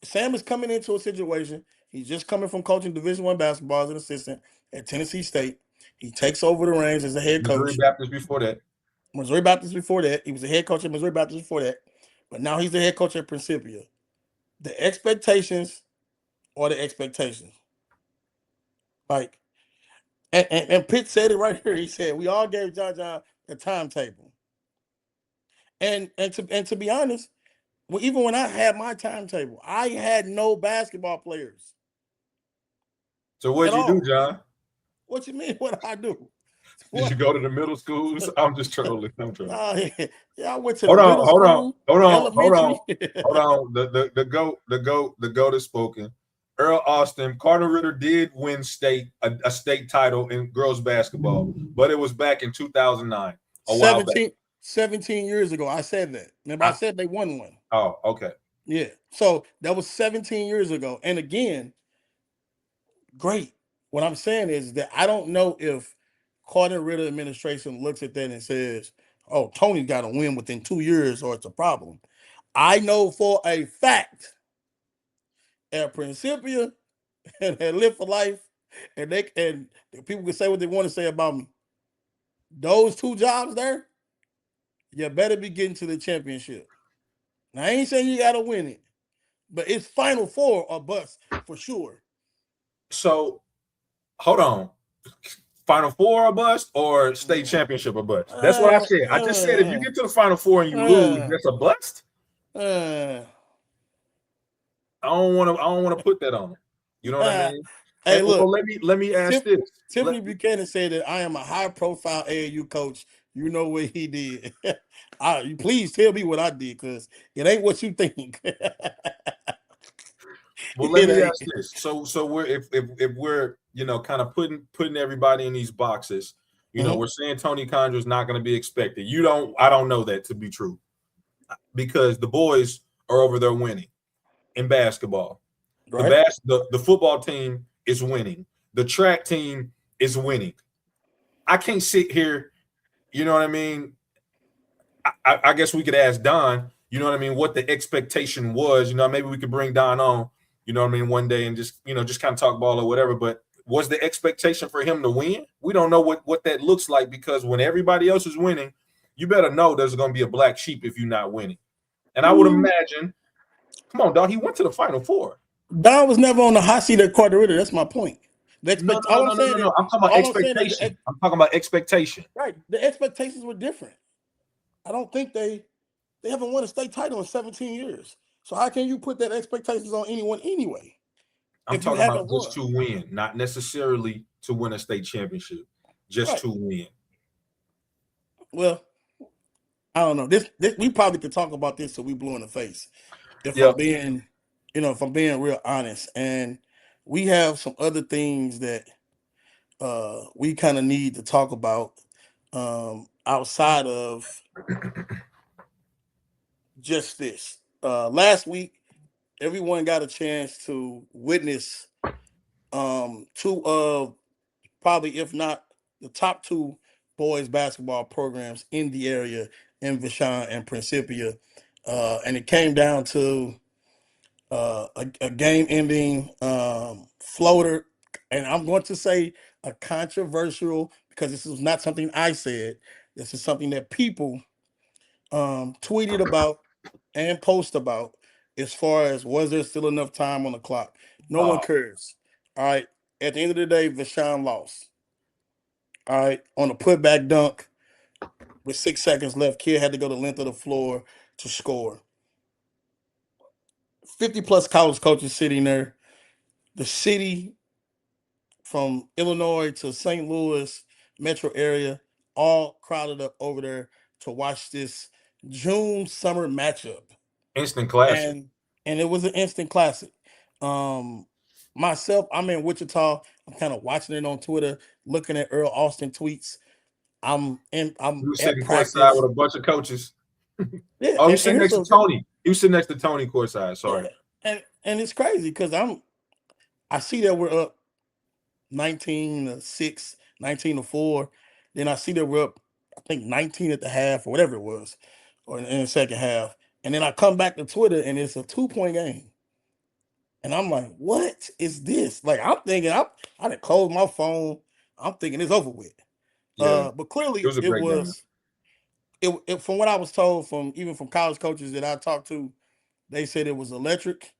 Sam is coming into a situation. He's just coming from coaching Division I basketball as an assistant at Tennessee State. He takes over the reins as a head coach. Missouri Baptist before that. He was the head coach at Missouri Baptist before that. But now he's the head coach at Principia. The expectations are the expectations. Like, and Pitt said it right here. He said, we all gave John a timetable. And to be honest, even when I had my timetable, I had no basketball players. So what did you do, John? What you mean? What I do? Did you go to the middle schools? I'm just trolling. Yeah, I went to hold the on, middle hold school, on. elementary. Hold on. The goat is spoken. Earl Austin, Gardner Ritter did win a state title in girls basketball, but it was back in 2009. 17 years ago, I said that. Remember, I said they won one. Oh, okay. Yeah. So that was 17 years ago. And again, great. What I'm saying is that I don't know if Gardner Ritter administration looks at that and says, oh, Tony's got to win within 2 years or it's a problem. I know for a fact at Principia and at Live for Life, and people can say what they want to say about me. Those two jobs there, you better be getting to the championship. Now, I ain't saying you got to win it, but it's Final Four or bust for sure. So, hold on. Final Four or bust or state championship or bust? That's what I said. I just said if you get to the Final Four and you lose, that's a bust. I don't want to put that on it. You know what I mean? Hey, look. Well, let me ask this. Tiffany Buchanan said that I am a high-profile AAU coach. You know what he did. Please tell me what I did, because it ain't what you think. Well, let me ask this. So we're if we're kind of putting everybody in these boxes, we're saying Tony Condra is not going to be expected. I don't know that to be true, because the boys are over there winning in basketball. Right. The football team is winning. The track team is winning. I can't sit here, you know what I mean? I guess we could ask Don, you know what I mean, what the expectation was. Maybe we could bring Don on, you know what I mean, one day and just kind of talk ball or whatever. But was the expectation for him to win? We don't know what that looks like, because when everybody else is winning, you better know there's going to be a black sheep if you're not winning. And I would imagine, come on, dog, he went to the Final Four. Don was never on the hot seat at Gardner Ritter. That's my point. No. I'm talking about expectation. I'm talking about expectation. Right. The expectations were different. I don't think they haven't won a state title in 17 years. So how can you put that expectations on anyone anyway? I'm talking about just to win, not necessarily to win a state championship, just to win. Well, I don't know. This we probably could talk about this till we blue in the face. If Yeah. I'm being, if I'm being real honest, and we have some other things that we kind of need to talk about outside of just this. Last week, everyone got a chance to witness two of probably, if not the top two boys basketball programs in the area in Vashon and Principia. And it came down to a game-ending floater, and I'm going to say a controversial, because this is not something I said. This is something that people tweeted about and post about, as far as was there still enough time on the clock. No one cares. All right. At the end of the day, Vashon lost. All right. On a putback dunk with 6 seconds left, kid had to go the length of the floor to score. 50 plus college coaches sitting there. The city from Illinois to St. Louis metro area all crowded up over there to watch this June summer matchup. Instant classic. And it was an instant classic. Myself, I'm in Wichita. I'm kind of watching it on Twitter, looking at Earl Austin tweets. I'm You were at sitting practice courtside with a bunch of coaches. Yeah, Oh, you and sitting here's next to Tony. You sitting next to Tony courtside. Sorry. yeah, and it's crazy because I see that we're up 19-6, 19-4. Then I see that we're up, I think 19 at the half or whatever it was, or in the second half. And then I come back to Twitter and it's a 2-point game. And I'm like, what is this? Like, I'm thinking I didn't close my phone. I'm thinking it's over with. Yeah. But clearly It was a great game. It from what I was told from college coaches that I talked to, they said it was electric.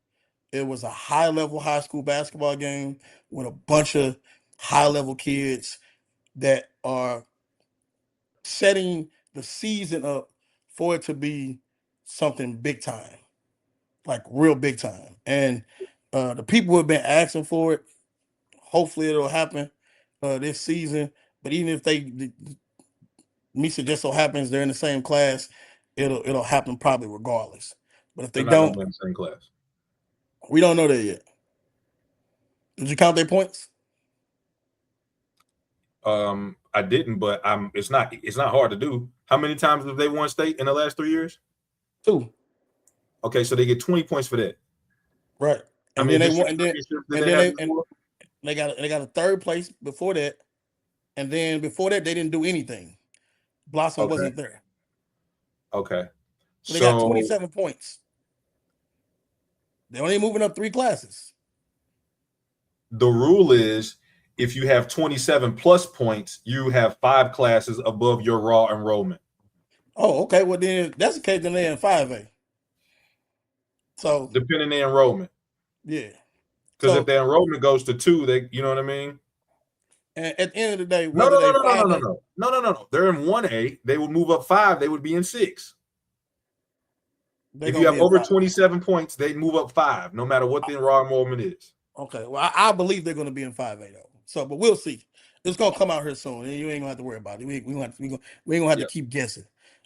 It was a high level high school basketball game with a bunch of high level kids that are setting the season up for it to be something big time, like real big time. And the people who have been asking for it, hopefully it'll happen this season. But even if Misa just so happens they're in the same class, it'll happen probably regardless. But if they They're not gonna don't, be in the same class. we don't know that yet. Did you count their points? I didn't, but it's not hard to do. How many times have they won state in the last 3 years? 2. Okay, so they get 20 points for that. Right. And then they won, and they got a third place before that. And then before that, they didn't do anything. Blossom wasn't there. Okay. So they got 27 points. They're only moving up 3 classes. The rule is if you have 27 plus points, you have 5 classes above your raw enrollment. Oh, okay. Well, then if that's the case, then they're in 5A. So depending on their enrollment. Yeah. Because if their enrollment goes to 2, they, you know what I mean? And at the end of the day, no. They're in 1A. They would move up 5. They would be in 6. If you have over 27 points, they move up 5, no matter what the raw enrollment is. Okay. Well, I believe they're going to be in 5A though. So, but we'll see. It's going to come out here soon, and you ain't gonna have to worry about it. We ain't gonna have to keep guessing.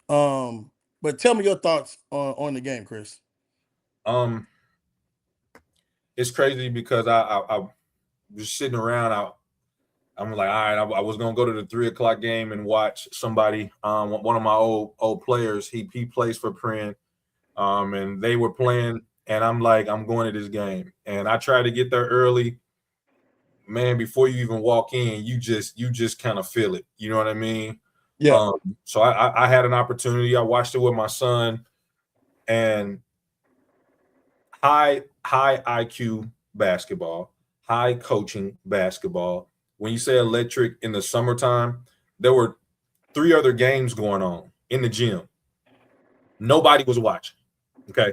But tell me your thoughts on the game, Chris. It's crazy because I was sitting around. I'm like, all right, I was gonna go to the 3:00 game and watch somebody. One of my old players. He plays for Prin, and they were playing, and I'm like, I'm going to this game, and I tried to get there early. Man, before you even walk in, you just kind of feel it. You know what I mean? Yeah. So I had an opportunity. I watched it with my son, and high IQ basketball, high coaching basketball. When you say electric in the summertime, there were 3 other games going on in the gym. Nobody was watching. Okay.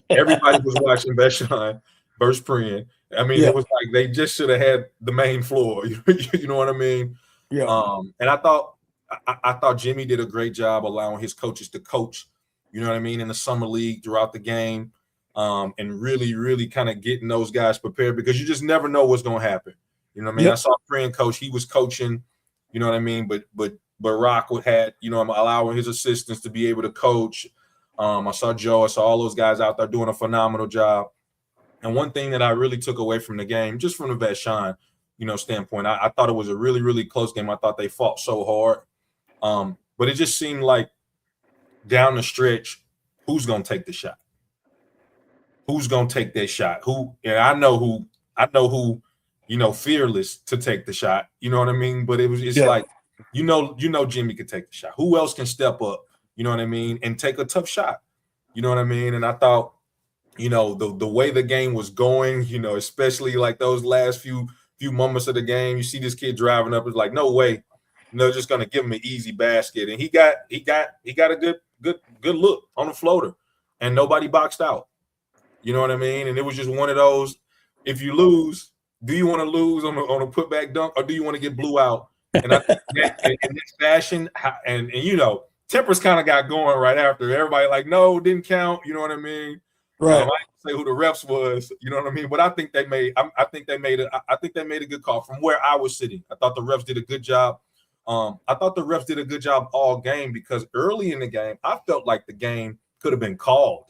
Everybody was watching Vashon versus Prin. I mean, It was like they just should have had the main floor. You know what I mean? Yeah. And I thought Jimmy did a great job allowing his coaches to coach, you know what I mean, in the summer league throughout the game, and really, really kind of getting those guys prepared because you just never know what's going to happen. You know what I mean? I saw Prin coach. He was coaching, you know what I mean? But but Rock had, allowing his assistants to be able to coach. I saw Joe, I saw all those guys out there doing a phenomenal job. And one thing that I really took away from the game, just from the Vashon, standpoint, I thought it was a really, really close game. I thought they fought so hard. But it just seemed like down the stretch, who's going to take the shot? Who's going to take that shot? I know who, fearless to take the shot. You know what I mean? But it's like, Jimmy could take the shot. Who else can step up? You know what I mean? And take a tough shot. You know what I mean? And I thought, the way the game was going, especially like those last few moments of the game, you see this kid driving up. It's like, no way, just gonna give him an easy basket. And he got a good look on the floater, and nobody boxed out. You know what I mean? And it was just one of those. If you lose, do you want to lose on a putback dunk, or do you want to get blew out? And I think in this fashion, and Tempers kind of got going right after. Everybody like, no, didn't count. You know what I mean? Right. I didn't say who the refs was. You know what I mean? But I think they made. I think they made a good call from where I was sitting. I thought the refs did a good job. I thought the refs did a good job all game, because early in the game, I felt like the game could have been called.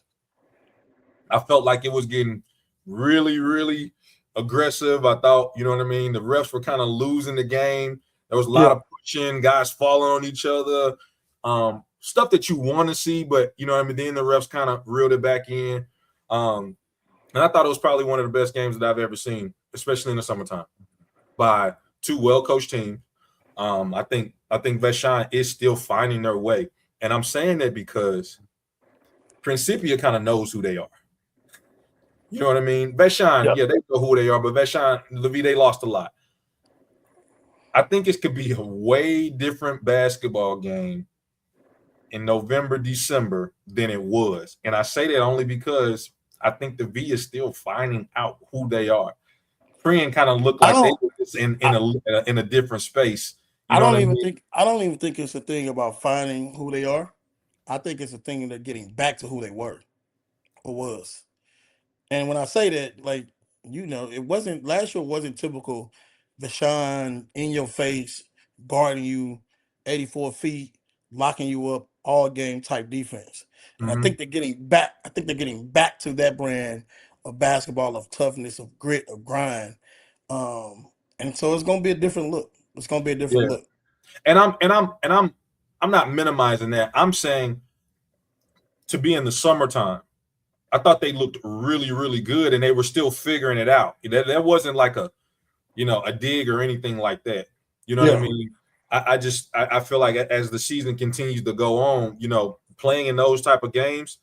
I felt like it was getting really, really aggressive. I thought, you know what I mean? The refs were kind of losing the game. There was a lot of pushing, guys falling on each other, stuff that you want to see, but, you know what I mean? Then the refs kind of reeled it back in. And I thought it was probably one of the best games that I've ever seen, especially in the summertime, by two well-coached teams. I think Vashon is still finding their way. And I'm saying that because Principia kind of knows who they are. You know what I mean? Vashon, they know who they are, but Vashon, Levi, they lost a lot. I think it could be a way different basketball game in November, December than it was. And I say that only because I think the V is still finding out who they are. Prian kind of looked like they were in a different space. I don't even think it's a thing about finding who they are. I think it's a thing of getting back to who they were or was. And when I say that, like, it wasn't last year wasn't typical Vashon in your face, guarding you 84 feet, locking you up all game type defense. And I think they're getting back. I think they're getting back to that brand of basketball, of toughness, of grit, of grind. And so it's gonna be a different look. It's gonna be a different look. And I'm not minimizing that. I'm saying to be in the summertime, I thought they looked really, really good, and they were still figuring it out. That wasn't like a dig or anything like that. You know what I mean? I feel like as the season continues to go on, playing in those type of games,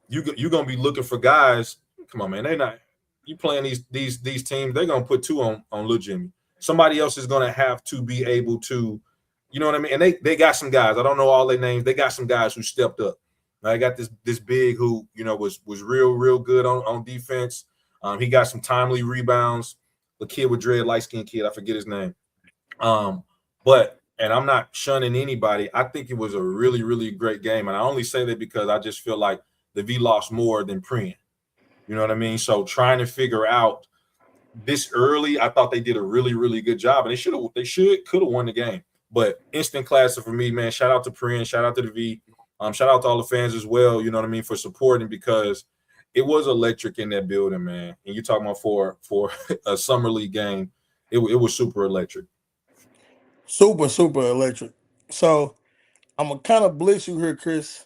you're gonna be looking for guys. Come on, man, you playing these teams, they're gonna put two on Lil Jimmy. Somebody else is gonna have to be able to, you know what I mean? And they got some guys. I don't know all their names. They got some guys who stepped up. I got this big who was real good on defense. He got some timely rebounds. The kid with dread, light-skinned kid, I forget his name. But I'm not shunning anybody. I think it was a really, really great game. And I only say that because I just feel like the V lost more than Prian. You know what I mean? So trying to figure out this early, I thought they did a really, really good job. And they could have won the game. But instant classic for me, man. Shout out to Prian, shout out to the V. Shout out to all the fans as well, you know what I mean, for supporting, because it was electric in that building, man. And you're talking about for a summer league game, it was super electric. Super, super electric. So I'm gonna kind of blitz you here, Chris,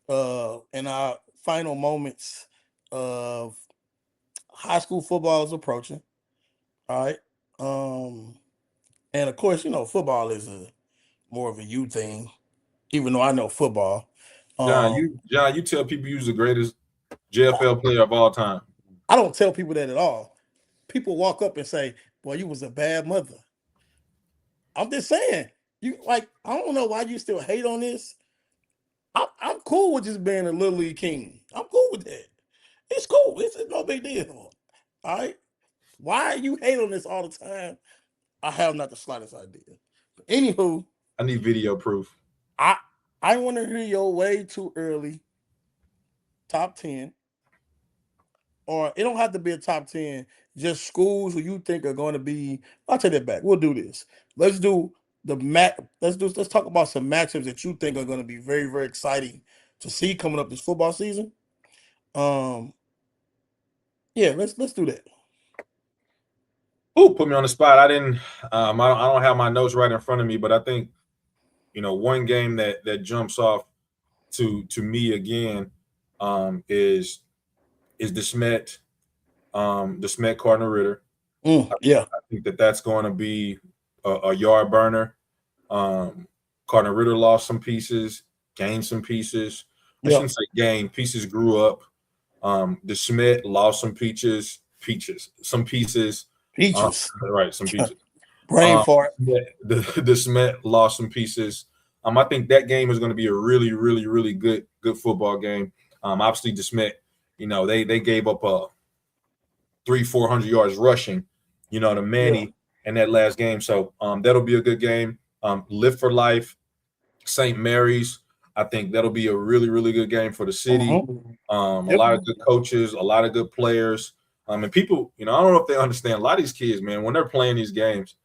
in our final moments of high school football is approaching. All right. And of course, football is more of a you thing, even though I know football. John, you tell people you're the greatest JFL player of all time. I don't tell people that at all. People walk up and say, "Boy, you was a bad mother." I'm just saying, I don't know why you still hate on this. I'm cool with just being a Little League king. I'm cool with that. It's cool. It's no big deal. All right. Why you hate on this all the time? I have not the slightest idea. But anywho, I need video proof. I want to hear your way too early top 10. Or it don't have to be a top 10, just schools who you think are going to be. I'll take that back. We'll do this. Let's do let's talk about some matchups that you think are going to be very, very exciting to see coming up this football season. Yeah, let's do that. Ooh, put me on the spot. I didn't. I don't have my notes right in front of me, but I think one game that jumps off to me again is the Smet Cardinal Ritter. Yeah, I think that's going to be a yard burner. Cardinal Ritter lost some pieces, gained some pieces. I yeah, shouldn't say gained. Pieces grew up. The Schmidt lost some some pieces. peaches, Right, some pieces. brain fart. The Schmidt lost some pieces. I think that game is going to be a really, really, really good football game. Obviously, the Schmidt, they gave up 300-400 yards rushing, to Manny in that last game. So that'll be a good game. Live for Life, St. Mary's. I think that'll be a really, really good game for the city. A lot of good coaches, a lot of good players. And people, I don't know if they understand. A lot of these kids, man, when they're playing these games,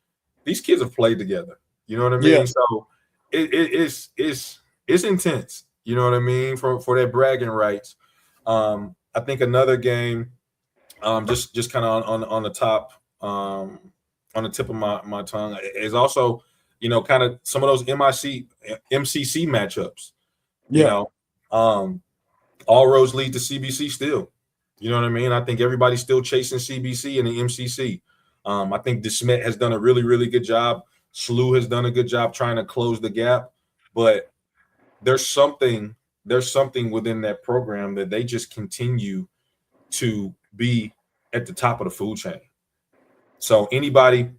these kids have played together. You know what I mean? Yeah. So it's intense. You know what I mean? For their bragging rights. I think another game, just kind of on the top, on the tip of my tongue, is also, kind of some of those MCC matchups. Yeah. All roads lead to CBC still. You know what I mean? I think everybody's still chasing CBC and the MCC. I think DeSmet has done a really, really good job. SLU has done a good job trying to close the gap, but there's something within that program that they just continue to be at the top of the food chain. So anybody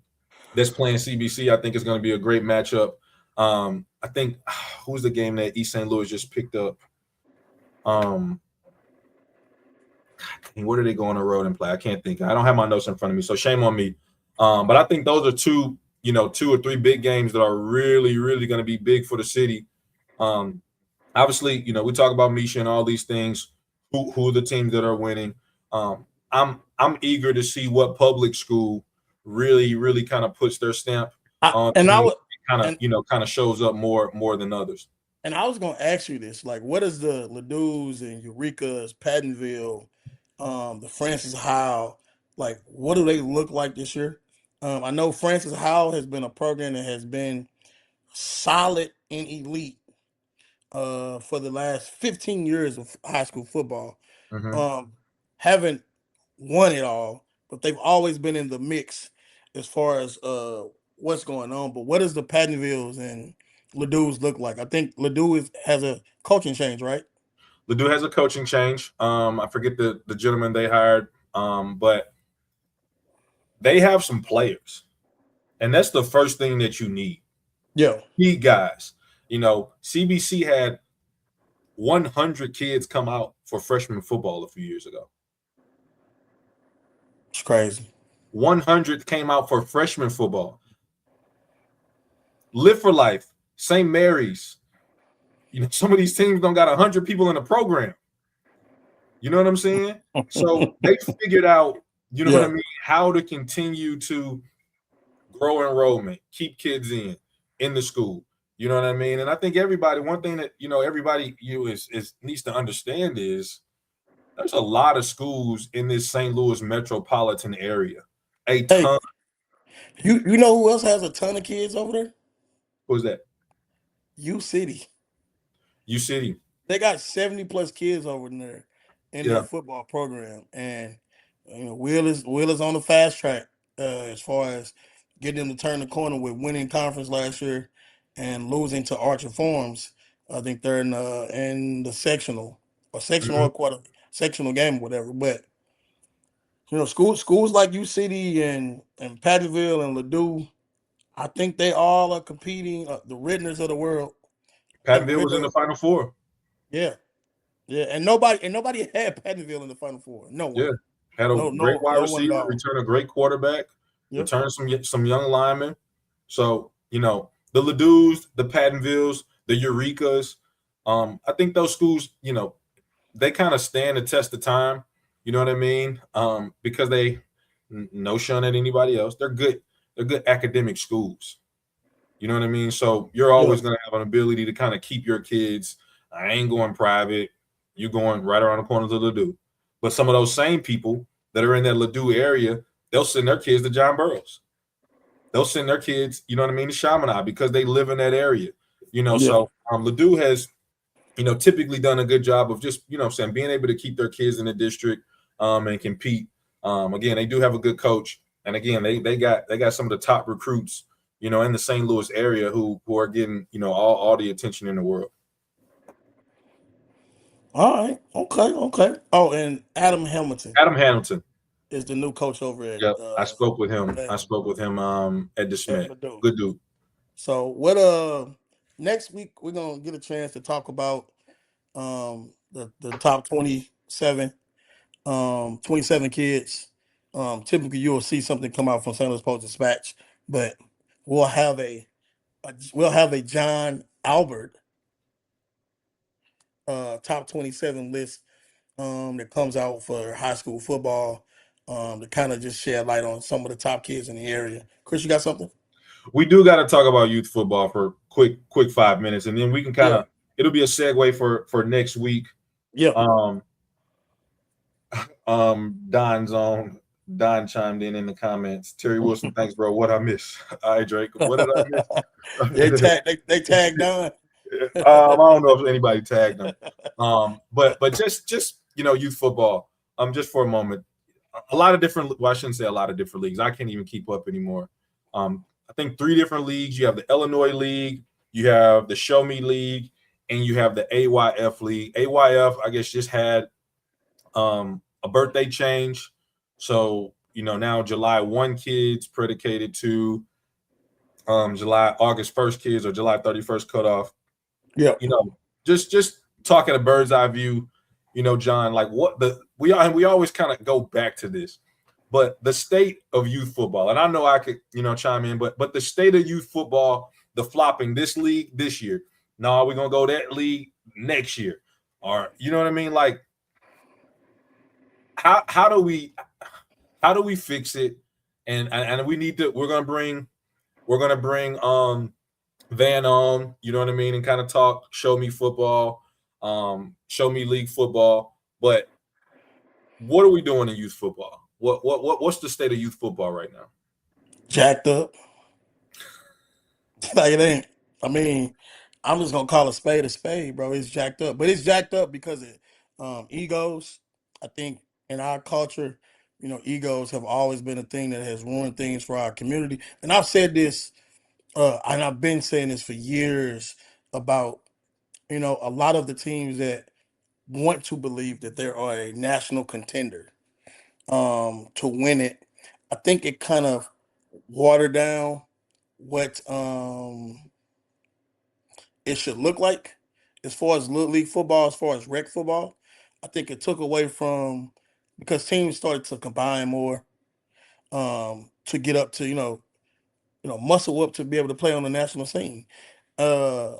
that's playing CBC, I think is going to be a great matchup. I think who's the game that East St. Louis just picked up? Where do they go on the road and play? I can't think. I don't have my notes in front of me, so shame on me. But I think those are two or three big games that are really, really going to be big for the city. Obviously, we talk about Misha and all these things. Who are the teams that are winning? I'm eager to see what public school really, really kind of puts their stamp on, and kind of shows up more than others. And I was going to ask you this: like, what is the Ladou's and Eureka's, Pattonville, the Francis Howell, like, what do they look like this year? I know Francis Howell has been a program that has been solid and elite for the last 15 years of high school football. Mm-hmm. Haven't won it all, but they've always been in the mix as far as what's going on. But what does the Pattonvilles and Ladou's look like? I think Ladou has a coaching change, right? Ladou has a coaching change. I forget the gentleman they hired, but they have some players, and that's the first thing that you need. Yeah, Key guys. CBC had 100 kids come out for freshman football a few years ago. it's crazy. 100 came out for freshman football. Live for Life, St. Mary's. Some of these teams don't got 100 people in the program. You know what I'm saying? So they figured out, what I mean, how to continue to grow enrollment, keep kids in the school. You know what I mean? And I think everybody, one thing that, everybody needs to understand is there's a lot of schools in this St. Louis metropolitan area. A ton. You know who else has a ton of kids over there? Who's that? U City. U City. They got 70 plus kids over there in their football program. And Will is on the fast track as far as getting them to turn the corner with winning conference last year and losing to Archer Farms. I think they're in the sectional or sectional game or whatever. But schools like U City and Pattonville and Ladou, I think they all are competing. The Ridners of the world. Pattonville was in the Final Four. Yeah, and nobody had Pattonville in the Final Four. No one. Yeah, had a great wide receiver, return a great quarterback, return some young linemen. So the Ladou's, the Pattonvilles, the Eurekas, I think those schools, they kind of stand the test of time. You know what I mean? Because they no shun at anybody else. They're good. They're good academic schools. You know what I mean? So you're always going to have an ability to kind of keep your kids. I ain't going private. You going right around the corner to Ladue. But some of those same people that are in that Ladue area, they'll send their kids to John Burroughs. They'll send their kids, you know what I mean, to Chaminade because they live in that area. You know, Yeah. so Ladue has, you know, typically done a good job of just, you know what I'm saying, being able to keep their kids in the district and compete. Again, they do have a good coach. And again, they got some of the top recruits, you know, in the St. Louis area who are getting, you know, all the attention in the world. All right. Okay. Oh, and Adam Hamilton Adam Hamilton. is the new coach over at Yep. I spoke with him. at, I spoke with him at DeSmet. Ladue. Good dude. So what next week we're gonna get a chance to talk about the top 27 kids. Typically you'll see something come out from St. Louis Post Dispatch, but we'll have a John Albert top 27 list that comes out for high school football to kind of just shed light on some of the top kids in the area. Chris, you got something? We do got to talk about youth football for quick 5 minutes, and then we can kind of it'll be a segue for next week. Yeah. Don chimed in the comments. Terry Wilson, thanks, bro. What I miss? All right, Drake. What did I miss? they tagged Don. I don't know if anybody tagged them. But just you know, youth football. Just for a moment, a lot of different. Well, I shouldn't say a lot of different leagues. I can't even keep up anymore. I think 3 different leagues. You have the Illinois League, you have the Show Me League, and you have the AYF League. AYF, I guess, just had a birthday change. So, you know, now July 1 kids predicated to August 1st kids or July 31st cutoff. Yeah. You know, just talking a bird's eye view, you know, John, like we always kind of go back to this. But the state of youth football, and I know I could, you know, chime in, but the state of youth football, the flopping this league this year. No, we're gonna go that league next year. Or you know what I mean? Like how do we fix it? And we need to we're gonna bring Van on, you know what I mean, and kind of talk show me football, show me league football. But what are we doing in youth football? What's the state of youth football right now? Jacked up. Like it ain't. I mean, I'm just gonna call a spade, bro. It's jacked up, but it's jacked up because of egos. I think in our culture, you know, egos have always been a thing that has ruined things for our community. And I've said this, and I've been saying this for years about, you know, a lot of the teams that want to believe that they are a national contender to win it. I think it kind of watered down what it should look like as far as little league football, as far as rec football. I think it took away from because teams started to combine more to get up to muscle up to be able to play on the national scene. Uh,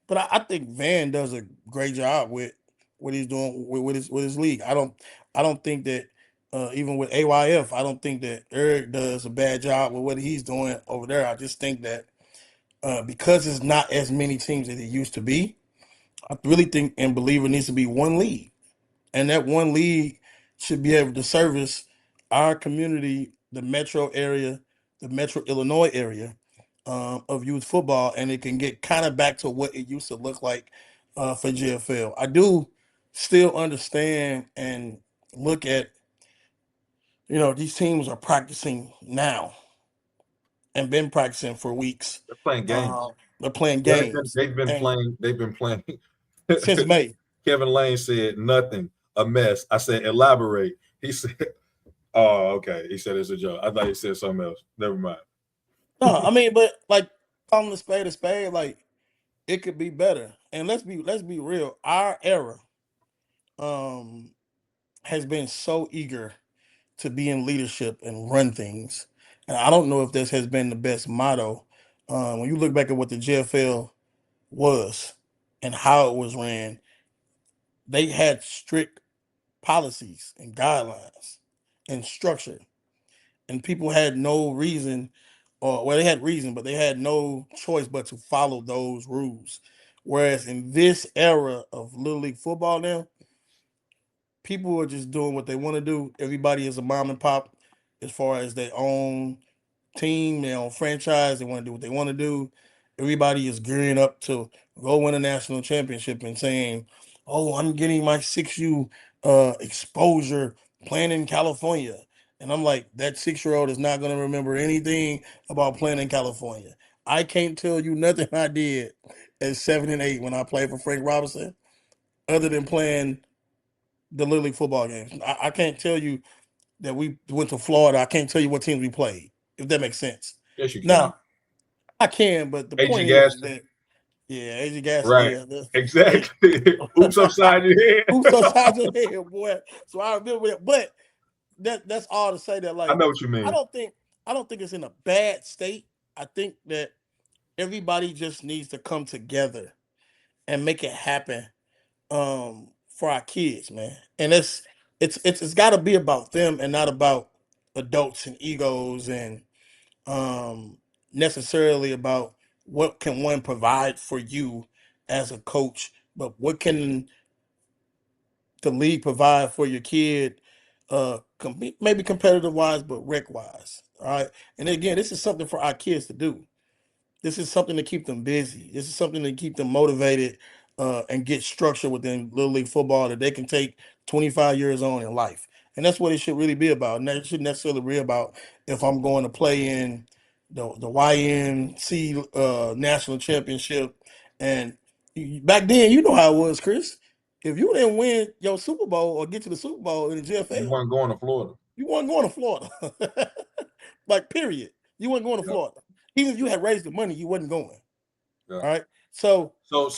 but I think Van does a great job with what he's doing with his league. I don't think that even with AYF, I don't think that Eric does a bad job with what he's doing over there. I just think that because it's not as many teams as it used to be, I really think and believe it needs to be one league, and that one league should be able to service our community, the metro area, the metro Illinois area of youth football, and it can get kind of back to what it used to look like for GFL. I do still understand and look at, these teams are practicing now and been practicing for weeks. They're playing games. They're playing Yeah, games. they've been playing. They've been playing Since May. Kevin Lane said nothing, a mess. I said elaborate. He said, "Oh, okay." He said it's a joke. I thought he said something else. Never mind. No, I mean, but like calling a spade, like it could be better. And let's be real. Our era has been so eager to be in leadership and run things. And I don't know if this has been the best motto. When you look back at what the JFL was and how it was ran, they had strict policies and guidelines and structure. And people had no reason or well, they had reason, but they had no choice but to follow those rules. Whereas in this era of Little League football now, people are just doing what they want to do. Everybody is a mom and pop as far as their own team, their own franchise. They want to do what they want to do. Everybody is gearing up to go win a national championship and saying, "Oh, I'm getting my 6U exposure playing in California." And I'm like, that 6-year-old is not going to remember anything about playing in California. I can't tell you nothing I did at 7 and 8 when I played for Frank Robinson, other than playing the Little League football games. I can't tell you that we went to Florida. I can't tell you what teams we played, if that makes sense. Yes, you can. Now, I can, but the A.G. point is Gaston. that, yeah, AJ Gas, Right. yeah. Exactly. Oops upside your head. Oops upside your head, boy. So I remember that. But that's all to say that, I like, know what you mean. I don't think it's in a bad state. I think that everybody just needs to come together and make it happen for our kids, man. And it's got to be about them and not about adults and egos and necessarily about what can one provide for you as a coach, but what can the league provide for your kid, maybe competitive wise, but rec wise. All right. And again, this is something for our kids to do. This is something to keep them busy. This is something to keep them motivated and get structure within Little League football that they can take 25 years on in life. And that's what it should really be about. And it shouldn't necessarily be about if I'm going to play in the YNC national championship. And back then, you know how it was, Chris. If you didn't win your Super Bowl or get to the Super Bowl in the You GFL, weren't going to Florida. you weren't going to Florida. Like, period. You weren't going to Yep. Florida. Even if you had raised the money, you wasn't going. Yeah. All right. So To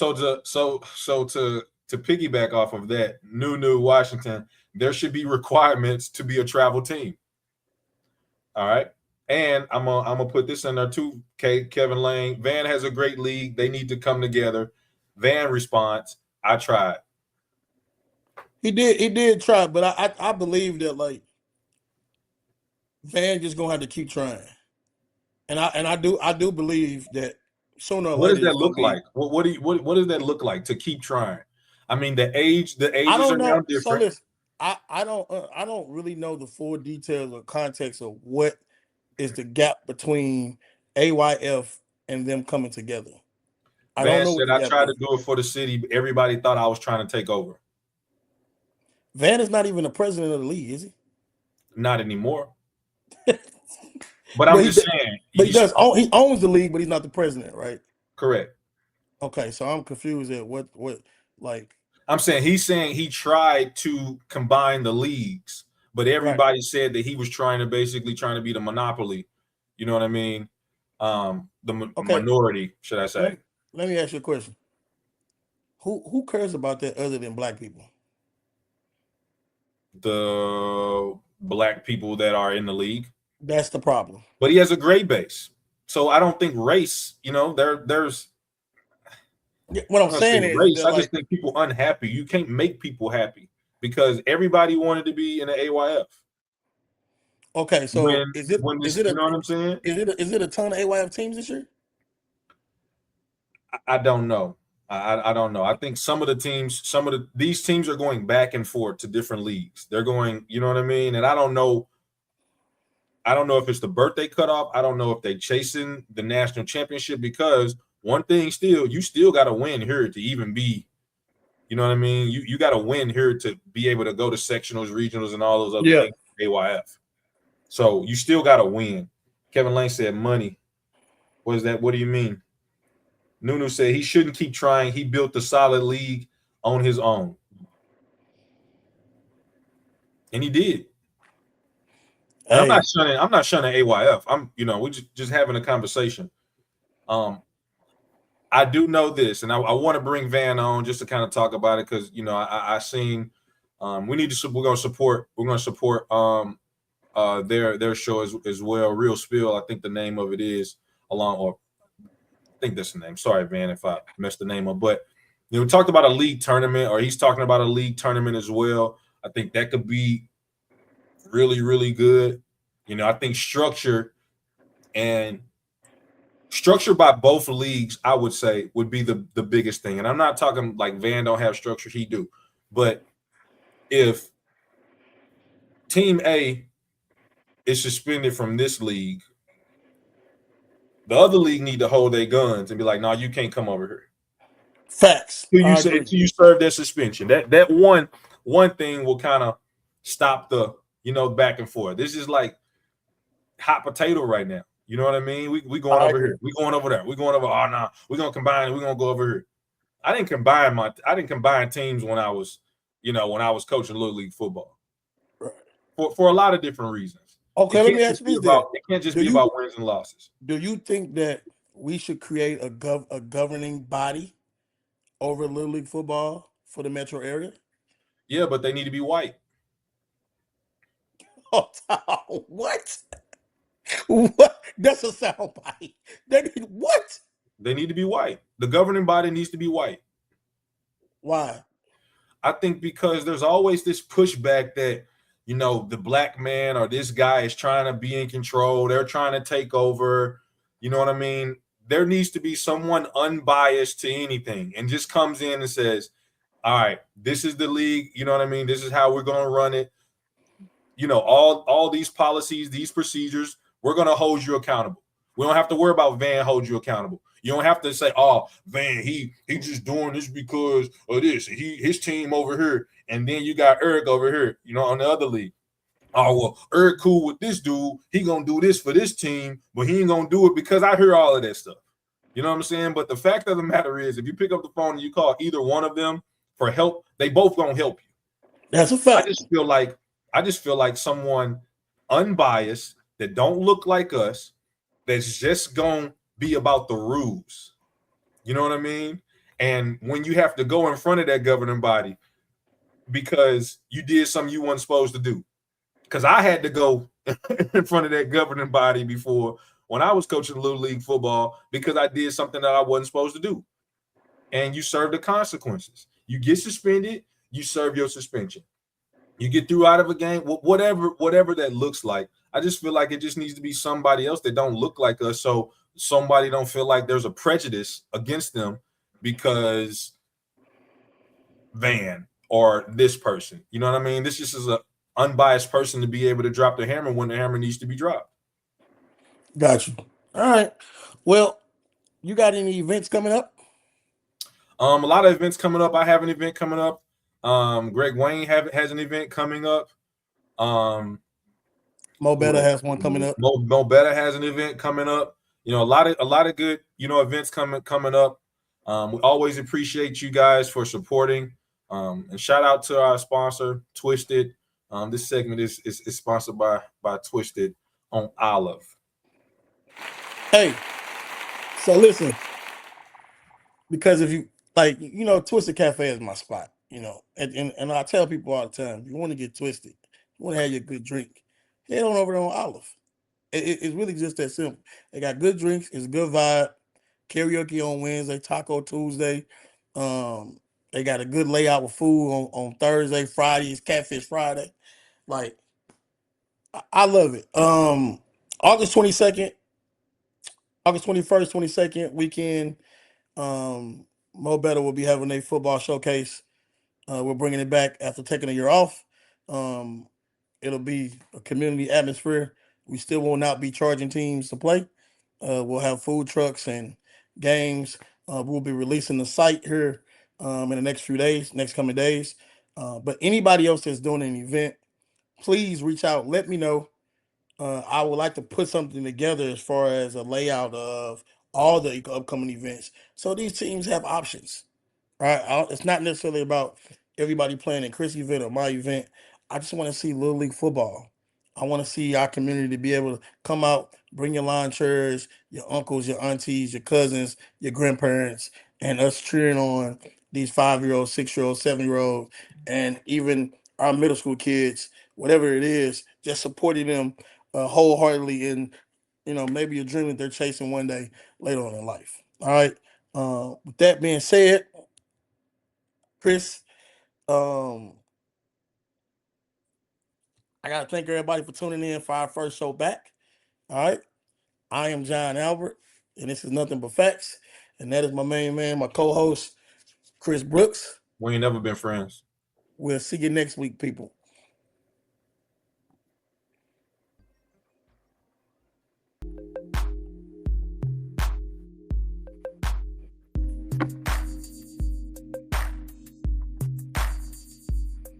piggyback off of that, New Washington, there should be requirements to be a travel team. All right. And I'm gonna put this in there too. Kevin Lane, Van has a great league. They need to come together. Van response, I tried. he did try, but I believe that, like, Van just gonna have to keep trying. And I do believe that sooner or What does later that it's gonna look be. like? What does that look like to keep trying? I mean, the I ages are don't now know. So different. listen, I don't really know the full details or context of what is the gap between AYF and them coming together. I don't Van know what said, the I gap tried to is. do it for the city. But everybody thought I was trying to take over. Van is not even the president of the league, is he? Not anymore. But I'm But just saying. he does. He owns the league, but he's not the president, right? Correct. Okay, so I'm confused at what like. I'm saying he's saying he tried to combine the leagues, but Right. everybody said that he was trying to be the monopoly. You know what I mean? Okay. Minority, should I say? Let me ask you a question. Who cares about that other than black people? The black people that are in the league. That's the problem. But he has a great base, so I don't think race. There's What I'm saying is race. that, I like, just think people unhappy. You can't make people happy because everybody wanted to be in the AYF. okay, so is it you know what I'm saying? is it a ton of AYF teams this year? I don't know. I don't know. I think some of these teams are going back and forth to different leagues. They're going, you know what I mean? And I don't know. I don't know if it's the birthday cutoff. I don't know if they chasing the national championship because one thing you still got to win here to even be, you know what I mean? You got to win here to be able to go to sectionals, regionals, and all those other things. AYF. So you still got to win. Kevin Lane said money. What is that? What do you mean? Nunu said he shouldn't keep trying. He built a solid league on his own. And he did. And I'm not shunning AYF. We're just having a conversation. I do know this, and I want to bring Van on just to kind of talk about it because I seen we're going to support their show as well. Real Spill, I think the name of it is, I think that's the name. Sorry, Van, if I messed the name up. But we talked about a league tournament, or he's talking about a league tournament as well. I think that could be really, really good. I think structure and Structure by both leagues, I would say, would be the biggest thing. And I'm not talking like Van don't have structure, he do. But if Team A is suspended from this league, the other league need to hold their guns and be like, "No, you can't come over here." Facts. I Until agree. you serve their suspension. That one thing will kind of stop the back and forth. This is like hot potato right now. You know what I mean? We going I over agree. here. We going over there. We going over. Oh no, nah, we're gonna combine. We're gonna go over here. I didn't combine teams when I was coaching little league football Right. for a lot of different reasons. Okay, let me ask you this then. It can't just Do be you about wins and losses. do you think that we should create a governing body over Little League football for the metro area? Yeah, but they need to be white. Oh, what? What? That's a soundbite. They need what? They need to be white. The governing body needs to be white. Why? I think because there's always this pushback that the black man or this guy is trying to be in control. They're trying to take over. You know what I mean? There needs to be someone unbiased to anything and just comes in and says, all right, this is the league. You know what I mean? This is how we're going to run it. All these policies, these procedures, we're going to hold you accountable. We don't have to worry about Van hold you accountable. You don't have to say, "Oh, Van, he just doing this because of this. His team over here, and then you got Eric over here, on the other league. Oh, well, Eric cool with this dude. He gonna do this for this team, but he ain't gonna do it because I hear all of that stuff. You know what I'm saying? But the fact of the matter is, if you pick up the phone and you call either one of them for help, they both gonna help you. That's a I fact. just feel like someone unbiased that don't look like us, that's just gonna be about the rules. You know what I mean? And when you have to go in front of that governing body because you did something you weren't supposed to do. Because I had to go in front of that governing body before when I was coaching Little League football because I did something that I wasn't supposed to do. And you serve the consequences. You get suspended, you serve your suspension. You get through out of a game, whatever that looks like. I just feel like it just needs to be somebody else that don't look like us, so somebody don't feel like there's a prejudice against them because Van or this person. You know what I mean? This just is an unbiased person to be able to drop the hammer when the hammer needs to be dropped. Got you. All right. Well, you got any events coming up? A lot of events coming up. I have an event coming up. Greg Wayne has an event coming up. Mo Better has one coming up. Mo Better has an event coming up. A lot of good, events coming up. We always appreciate you guys for supporting. And shout out to our sponsor, Twisted. This segment is sponsored by Twisted on Olive. Hey, so listen, because if you Twisted Cafe is my spot, and I tell people all the time, if you want to get twisted, you want to have your good drink, head on over there on Olive. It's really just that simple. They got good drinks, it's good vibe, karaoke on Wednesday, Taco Tuesday. They got a good layout with food on Thursday, Friday is Catfish Friday. Like, I love it. August 22nd, August 21st, 22nd weekend. Mo Better will be having a football showcase. We're bringing it back after taking a year off. It'll be a community atmosphere. We still will not be charging teams to play. We'll have food trucks and games. We'll be releasing the site here in the next coming days. But anybody else that's doing an event, please reach out. Let me know. I would like to put something together as far as a layout of all the upcoming events, so these teams have options. Right? It's not necessarily about everybody playing in Chris' event or my event. I just want to see Little League football. I want to see our community be able to come out, bring your lawn chairs, your uncles, your aunties, your cousins, your grandparents, and us cheering on these 5-year-olds, 6-year-olds, 7-year-olds, and even our middle school kids, whatever it is, just supporting them wholeheartedly in, maybe a dream that they're chasing one day later on in life. All right. With that being said, Chris, I gotta thank everybody for tuning in for our first show back. All right. I am John Albert. And this is Nothing But Facts. And that is my main man, my co-host, Chris Brooks. We ain't never been friends. We'll see you next week, people.